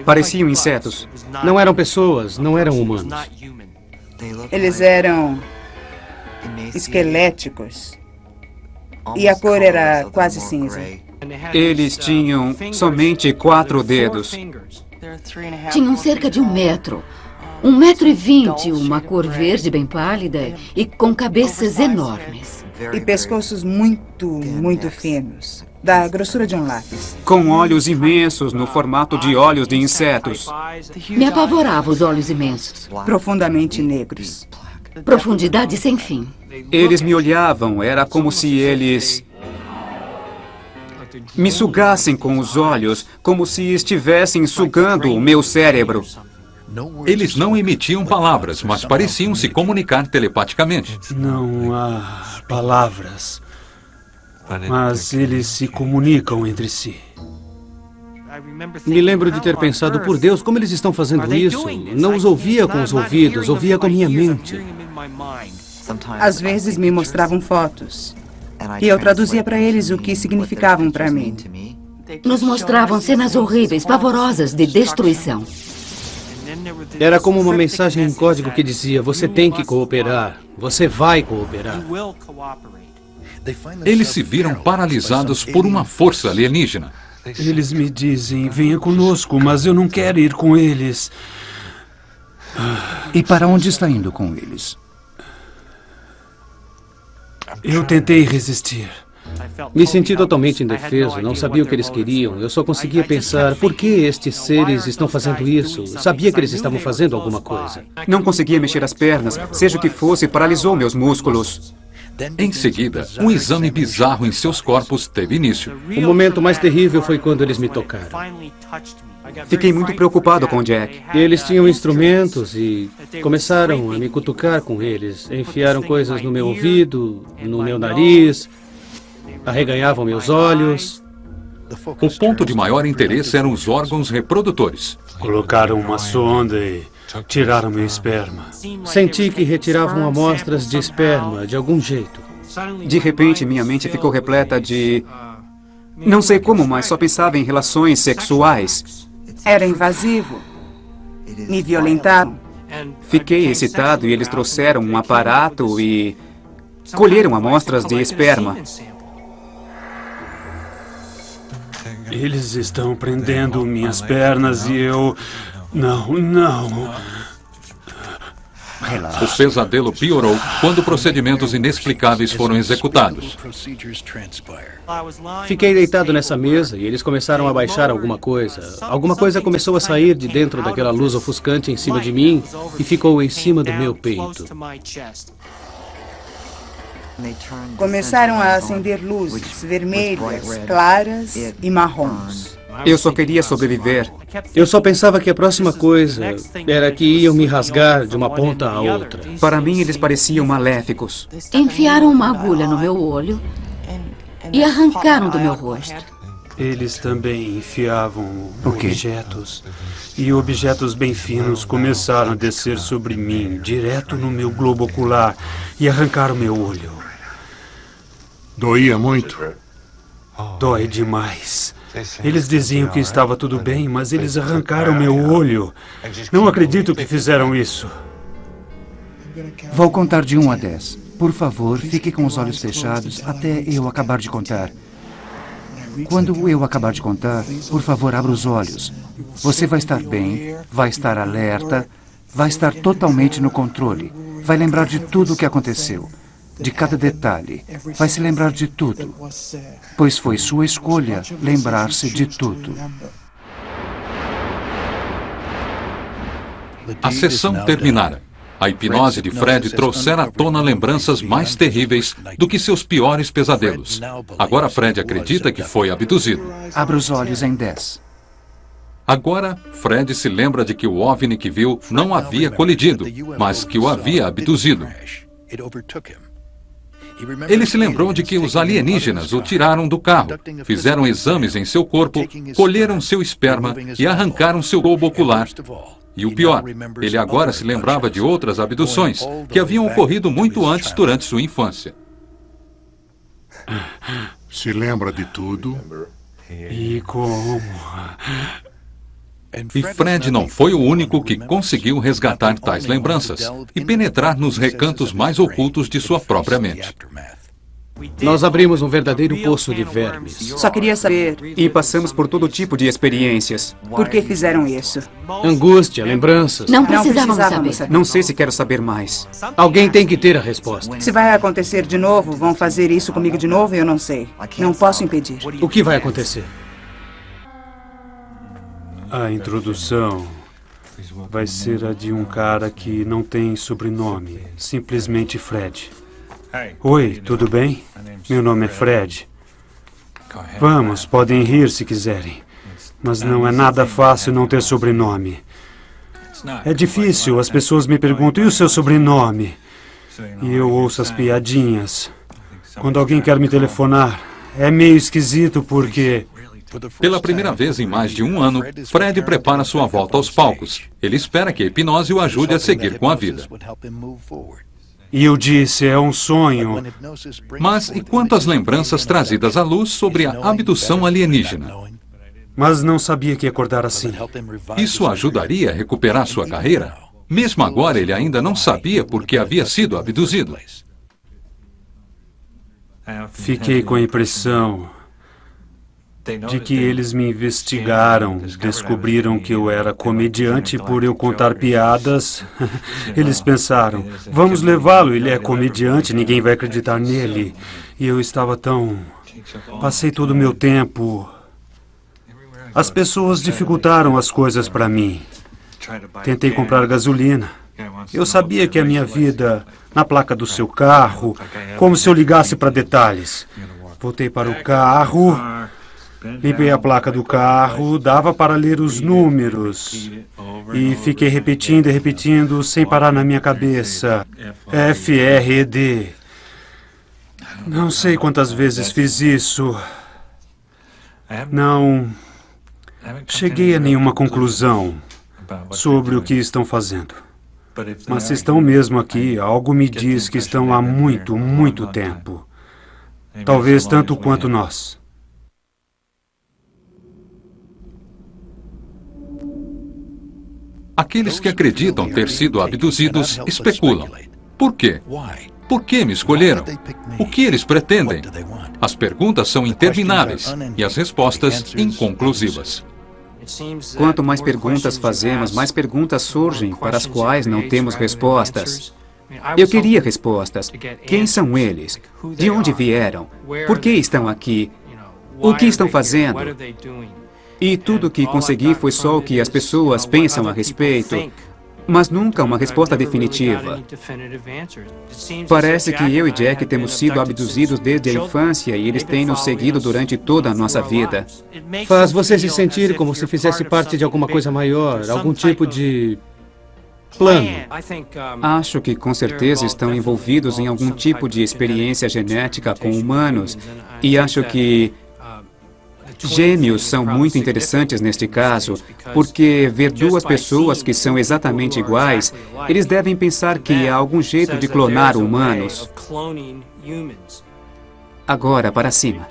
Pareciam insetos. Não eram pessoas, não eram humanos. Eles eram esqueléticos. E a cor era quase cinza. Eles tinham somente 4 dedos. Tinham cerca de 1 metro. 1,20 m, uma cor verde bem pálida e com cabeças enormes. E pescoços muito finos, da grossura de um lápis. Com olhos imensos no formato de olhos de insetos. Me apavorava os olhos imensos. Profundamente negros. Profundidade sem fim. Eles me olhavam, era como se eles me sugassem com os olhos, como se estivessem sugando o meu cérebro. Eles não emitiam palavras, mas pareciam se comunicar telepaticamente. Não há palavras, mas eles se comunicam entre si. Me lembro de ter pensado, por Deus, como eles estão fazendo isso? Não os ouvia com os ouvidos, ouvia com a minha mente. Às vezes me mostravam fotos. E eu traduzia para eles o que significavam para mim. Nos mostravam cenas horríveis, pavorosas de destruição. Era como uma mensagem em código que dizia: você tem que cooperar, você vai cooperar. Eles se viram paralisados por uma força alienígena. Eles me dizem, venha conosco, mas eu não quero ir com eles. E para onde está indo com eles? Eu tentei resistir. Me senti totalmente indefeso, não sabia o que eles queriam. Eu só conseguia pensar, por que estes seres estão fazendo isso? Sabia que eles estavam fazendo alguma coisa. Não conseguia mexer as pernas, seja o que fosse, paralisou meus músculos. Em seguida, um exame bizarro em seus corpos teve início. O momento mais terrível foi quando eles me tocaram. Fiquei muito preocupado com o Jack. Eles tinham instrumentos e começaram a me cutucar com eles. Enfiaram coisas no meu ouvido, no meu nariz, arreganhavam meus olhos. O ponto de maior interesse eram os órgãos reprodutores. Colocaram uma sonda e tiraram meu esperma. Senti que retiravam amostras de esperma de algum jeito. De repente, minha mente ficou repleta de... Não sei como, mas só pensava em relações sexuais. Era invasivo. Me violentaram. Fiquei excitado e eles trouxeram um aparato e colheram amostras de esperma. Eles estão prendendo minhas pernas e eu... Não. O pesadelo piorou quando procedimentos inexplicáveis foram executados. Fiquei deitado nessa mesa e eles começaram a baixar alguma coisa. Alguma coisa começou a sair de dentro daquela luz ofuscante em cima de mim e ficou em cima do meu peito. Começaram a acender luzes vermelhas, claras e marrons. Eu só queria sobreviver. Eu só pensava que a próxima coisa era que iam me rasgar de uma ponta a outra. Para mim, eles pareciam maléficos. Enfiaram uma agulha no meu olho e arrancaram do meu rosto. Eles também enfiavam objetos. E objetos bem finos começaram a descer sobre mim, direto no meu globo ocular, e arrancaram meu olho. Doía muito? Dói demais. Eles diziam que estava tudo bem, mas eles arrancaram meu olho. Não acredito que fizeram isso. Vou contar de 1 a 10. Por favor, fique com os olhos fechados até eu acabar de contar. Quando eu acabar de contar, por favor, abra os olhos. Você vai estar bem, vai estar alerta, vai estar totalmente no controle. Vai lembrar de tudo o que aconteceu, de cada detalhe. Vai se lembrar de tudo, pois foi sua escolha lembrar-se de tudo. A sessão terminara. A hipnose de Fred trouxera à tona lembranças mais terríveis do que seus piores pesadelos. Agora Fred acredita que foi abduzido. Abra os olhos em 10. Agora, Fred se lembra de que o OVNI que viu não havia colidido, mas que o havia abduzido. Ele se lembrou de que os alienígenas o tiraram do carro, fizeram exames em seu corpo, colheram seu esperma e arrancaram seu globo ocular. E o pior, ele agora se lembrava de outras abduções que haviam ocorrido muito antes durante sua infância. Se lembra de tudo? E como? E Fred não foi o único que conseguiu resgatar tais lembranças e penetrar nos recantos mais ocultos de sua própria mente. Nós abrimos um verdadeiro poço de vermes. Só queria saber E passamos por todo tipo de experiências. por que fizeram isso. Angústia, lembranças. Não precisávamos saber. Não sei se quero saber mais. Alguém tem que ter a resposta. Se vai acontecer de novo, vão fazer isso comigo de novo, eu não sei. Não posso impedir. O que vai acontecer? A introdução vai ser a de um cara que não tem sobrenome, simplesmente Fred. Oi, tudo bem? Meu nome é Fred. Vamos, podem rir se quiserem. Mas não é nada fácil não ter sobrenome. É difícil, as pessoas me perguntam, e o seu sobrenome? E eu ouço as piadinhas. Quando alguém quer me telefonar, é meio esquisito porque... Pela primeira vez em mais de um ano, Fred prepara sua volta aos palcos. Ele espera que a hipnose o ajude a seguir com a vida. E eu disse, é um sonho. Mas e quanto às lembranças trazidas à luz sobre a abdução alienígena? Mas não sabia que ia acordar assim. Isso ajudaria a recuperar sua carreira? Mesmo agora, ele ainda não sabia por que havia sido abduzido. Fiquei com a impressão de que eles me investigaram, descobriram que eu era comediante por eu contar piadas. Eles pensaram, vamos levá-lo, ele é comediante, ninguém vai acreditar nele. E eu estava tão... Passei todo o meu tempo... As pessoas dificultaram as coisas para mim. Tentei comprar gasolina. Eu sabia que a minha vida na placa do seu carro, como se eu ligasse para detalhes. Voltei para o carro... Limpei a placa do carro, dava para ler os números. E fiquei repetindo e repetindo, sem parar na minha cabeça. FRED. Não sei quantas vezes fiz isso. Não cheguei a nenhuma conclusão sobre o que estão fazendo. Mas se estão mesmo aqui, algo me diz que estão há muito, muito tempo. Talvez tanto quanto nós. Aqueles que acreditam ter sido abduzidos especulam. Por quê? Por que me escolheram? O que eles pretendem? As perguntas são intermináveis e as respostas inconclusivas. Quanto mais perguntas fazemos, mais perguntas surgem para as quais não temos respostas. Eu queria respostas. Quem são eles? De onde vieram? Por que estão aqui? O que estão fazendo? E tudo o que consegui foi só o que as pessoas pensam a respeito, mas nunca uma resposta definitiva. Parece que eu e Jack temos sido abduzidos desde a infância e eles têm nos seguido durante toda a nossa vida. Faz você se sentir como se fizesse parte de alguma coisa maior, algum tipo de plano. Acho que com certeza estão envolvidos em algum tipo de experiência genética com humanos e acho que gêmeos são muito interessantes neste caso, porque ver duas pessoas que são exatamente iguais, eles devem pensar que há algum jeito de clonar humanos. Agora, para cima.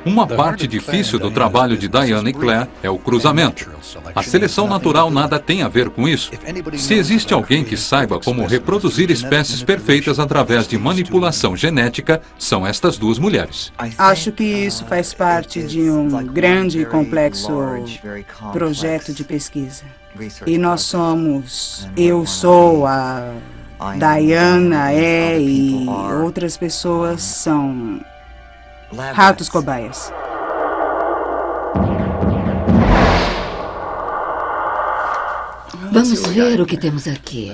Uma parte difícil do trabalho de Diana e Claire é o cruzamento. A seleção natural nada tem a ver com isso. Se existe alguém que saiba como reproduzir espécies perfeitas através de manipulação genética, são estas duas mulheres. Acho que isso faz parte de um grande e complexo projeto de pesquisa. E nós somos, eu sou, a Diana é e outras pessoas são ratos cobaias. Vamos ver o que temos aqui.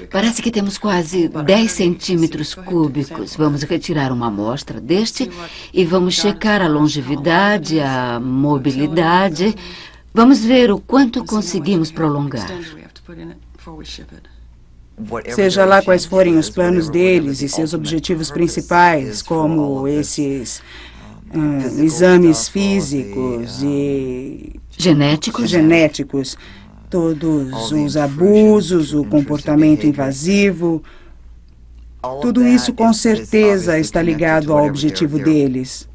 Parece que temos quase 10 centímetros cúbicos. Vamos retirar uma amostra deste e vamos checar a longevidade, a mobilidade. Vamos ver o quanto conseguimos prolongar. Seja lá quais forem os planos deles e seus objetivos principais, como esses exames físicos e genéticos, todos os abusos, o comportamento invasivo, tudo isso com certeza está ligado ao objetivo deles,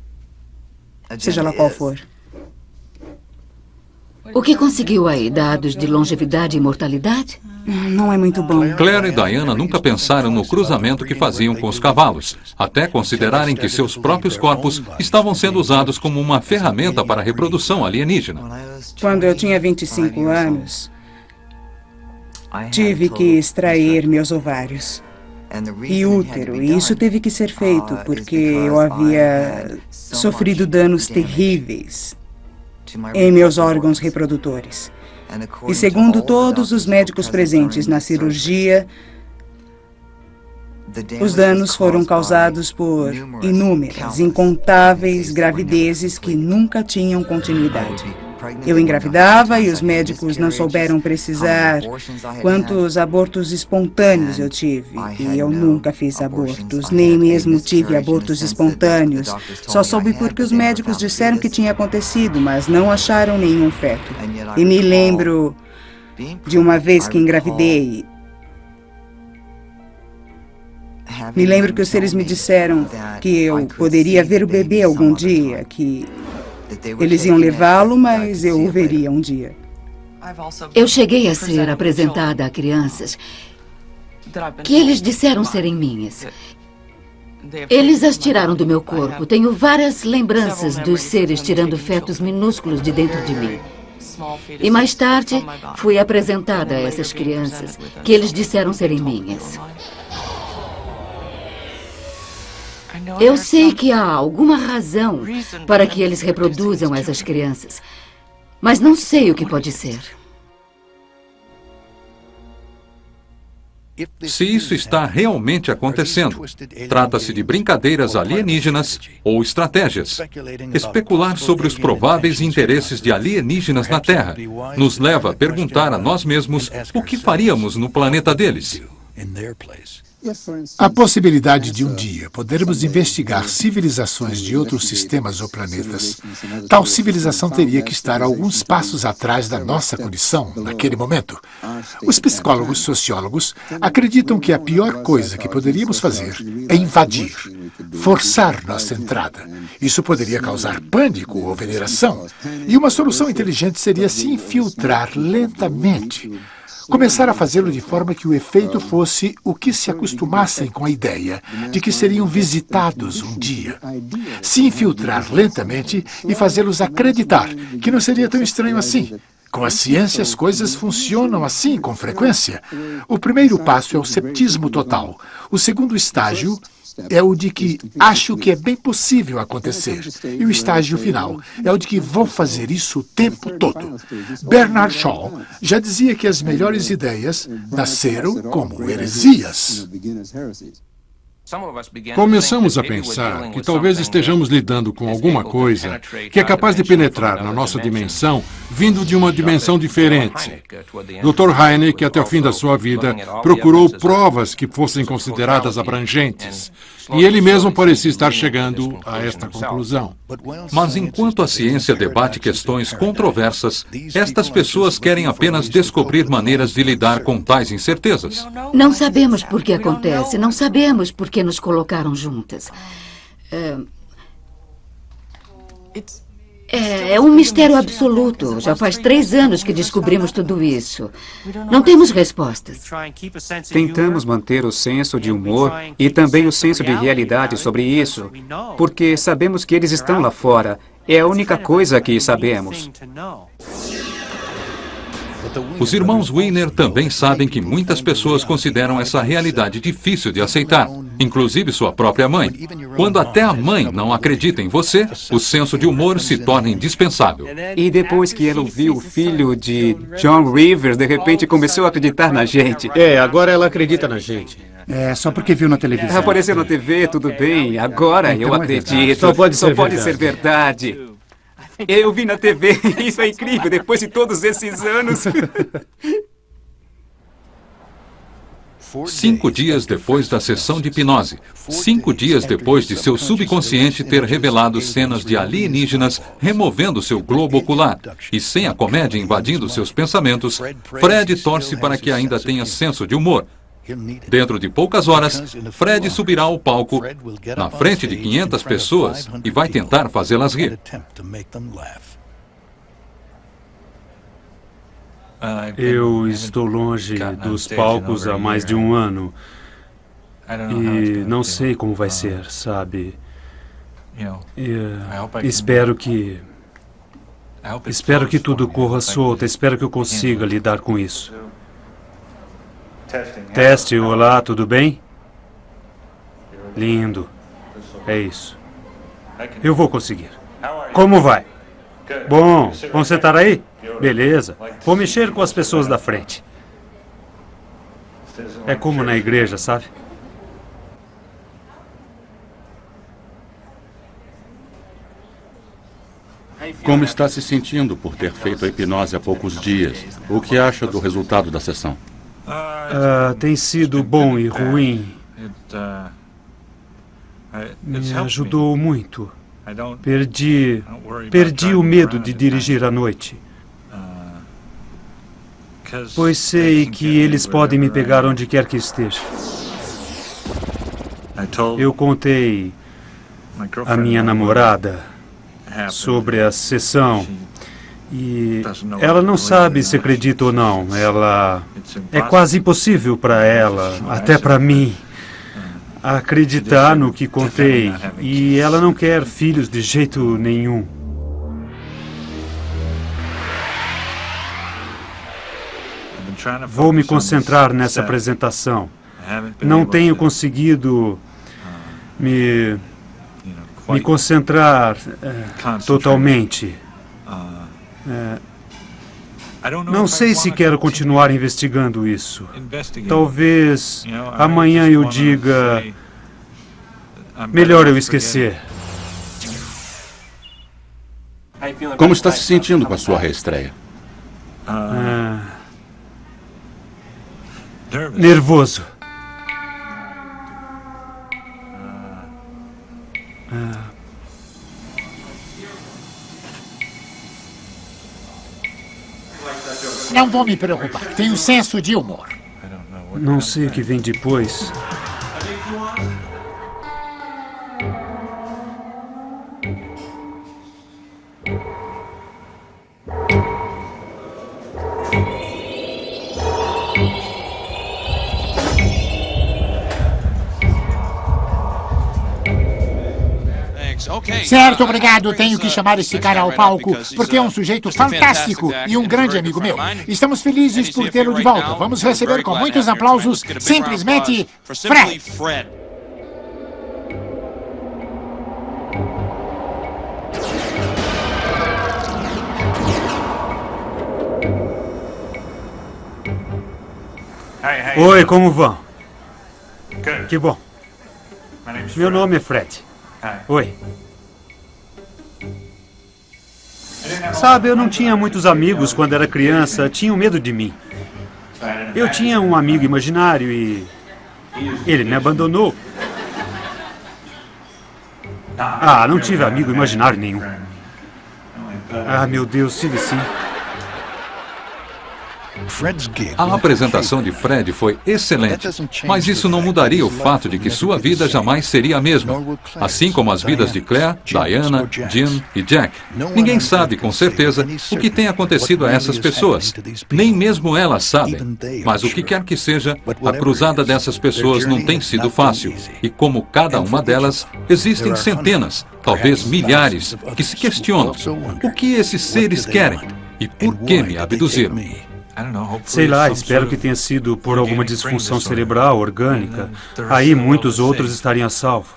seja lá qual for. O que conseguiu aí? Dados de longevidade e mortalidade? Não é muito bom. Claire e Diana nunca pensaram no cruzamento que faziam com os cavalos, até considerarem que seus próprios corpos estavam sendo usados como uma ferramenta para a reprodução alienígena. Quando eu tinha 25 anos, tive que extrair meus ovários e útero, e isso teve que ser feito porque eu havia sofrido danos terríveis em meus órgãos reprodutores. E segundo todos os médicos presentes na cirurgia, os danos foram causados por inúmeras, incontáveis gravidezes que nunca tinham continuidade. Eu engravidava e os médicos não souberam precisar quantos abortos espontâneos eu tive. E eu nunca fiz abortos, nem mesmo tive abortos espontâneos. Só soube porque os médicos disseram que tinha acontecido, mas não acharam nenhum feto. E me lembro de uma vez que engravidei. Me lembro que os seres me disseram que eu poderia ver o bebê algum dia, que eles iam levá-lo, mas eu o veria um dia. Eu cheguei a ser apresentada a crianças que eles disseram serem minhas. Eles as tiraram do meu corpo. Tenho várias lembranças dos seres tirando fetos minúsculos de dentro de mim. E mais tarde, fui apresentada a essas crianças que eles disseram serem minhas. Eu sei que há alguma razão para que eles reproduzam essas crianças, mas não sei o que pode ser. Se isso está realmente acontecendo, trata-se de brincadeiras alienígenas ou estratégias. Especular sobre os prováveis interesses de alienígenas na Terra nos leva a perguntar a nós mesmos o que faríamos no planeta deles. A possibilidade de um dia podermos investigar civilizações de outros sistemas ou planetas, tal civilização teria que estar alguns passos atrás da nossa condição naquele momento. Os psicólogos sociólogos acreditam que a pior coisa que poderíamos fazer é invadir, forçar nossa entrada. Isso poderia causar pânico ou veneração. E uma solução inteligente seria se infiltrar lentamente. Começar a fazê-lo de forma que o efeito fosse o que se acostumassem com a ideia de que seriam visitados um dia. Se infiltrar lentamente e fazê-los acreditar que não seria tão estranho assim. Com a ciência, as coisas funcionam assim com frequência. O primeiro passo é o ceptismo total. O segundo estágio é o de que acho que é bem possível acontecer. E o estágio final é o de que vou fazer isso o tempo todo. Bernard Shaw já dizia que as melhores ideias nasceram como heresias. Começamos a pensar que talvez estejamos lidando com alguma coisa que é capaz de penetrar na nossa dimensão vindo de uma dimensão diferente. Dr. Hynek, até o fim da sua vida, procurou provas que fossem consideradas abrangentes. E ele mesmo parecia estar chegando a esta conclusão. Mas enquanto a ciência debate questões controversas, estas pessoas querem apenas descobrir maneiras de lidar com tais incertezas. Não sabemos por que acontece, não sabemos por que nos colocaram juntas. É um mistério absoluto. Já faz 3 anos que descobrimos tudo isso. Não temos respostas. Tentamos manter o senso de humor e também o senso de realidade sobre isso, porque sabemos que eles estão lá fora. É a única coisa que sabemos. Os irmãos Wiener também sabem que muitas pessoas consideram essa realidade difícil de aceitar, inclusive sua própria mãe. Quando até a mãe não acredita em você, o senso de humor se torna indispensável. E depois que ela ouviu o filho de John Rivers, de repente começou a acreditar na gente. Agora ela acredita na gente. Só porque viu na televisão. Apareceu na TV, tudo bem. Agora eu acredito. Só pode ser verdade. Eu vi na TV, isso é incrível, depois de todos esses anos. 5 dias depois da sessão de hipnose, 5 dias depois de seu subconsciente ter revelado cenas de alienígenas removendo seu globo ocular e sem a comédia invadindo seus pensamentos, Fred torce para que ainda tenha senso de humor. Dentro de poucas horas, Fred subirá ao palco na frente de 500 pessoas e vai tentar fazê-las rir. Eu estou longe dos palcos há mais de 1 ano e não sei como vai ser, sabe? Espero que tudo corra solto, espero que eu consiga lidar com isso. Teste, olá, tudo bem? Lindo. É isso. Eu vou conseguir. Como vai? Bom, vamos sentar aí? Beleza. Vou mexer com as pessoas da frente. É como na igreja, sabe? Como está se sentindo por ter feito a hipnose há poucos dias? O que acha do resultado da sessão? Tem sido bom e ruim. Me ajudou muito. Perdi o medo de dirigir à noite. pois sei que eles podem me pegar onde quer que esteja. Eu contei à minha namorada sobre a sessão e ela não sabe se acredita ou não. É quase impossível para ela, até para mim, acreditar no que contei, e ela não quer filhos de jeito nenhum. Vou me concentrar nessa apresentação. Não tenho conseguido me concentrar totalmente. Não sei se quero continuar investigando isso. Talvez amanhã eu diga, melhor eu esquecer. Como está se sentindo com a sua reestreia? Nervoso. Não vou me preocupar. Tenho senso de humor. Não sei o que vem depois. Certo, obrigado. Tenho que chamar esse cara ao palco, porque é um sujeito fantástico e um grande amigo meu. Estamos felizes por tê-lo de volta. Vamos receber com muitos aplausos, simplesmente, Fred. Oi, como vão? Que bom. Meu nome é Fred. Oi. Sabe, eu não tinha muitos amigos quando era criança. Tinham medo de mim. Eu tinha um amigo imaginário e ele me abandonou. Não tive amigo imaginário nenhum. Meu Deus, tive sim. A apresentação de Fred foi excelente, mas isso não mudaria o fato de que sua vida jamais seria a mesma. Assim como as vidas de Claire, Diana, Jim e Jack. Ninguém sabe com certeza o que tem acontecido a essas pessoas. Nem mesmo elas sabem. Mas o que quer que seja, a cruzada dessas pessoas não tem sido fácil. E como cada uma delas, existem centenas, talvez milhares, que se questionam: o que esses seres querem? E por que me abduziram? Sei lá, espero que tenha sido por alguma disfunção cerebral, orgânica. Aí muitos outros estariam a salvo.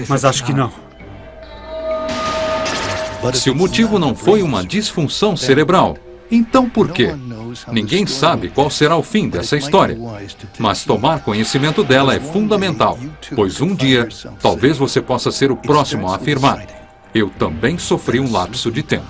Mas acho que não. Se o motivo não foi uma disfunção cerebral, então por quê? Ninguém sabe qual será o fim dessa história. Mas tomar conhecimento dela é fundamental, pois um dia, talvez você possa ser o próximo a afirmar: eu também sofri um lapso de tempo.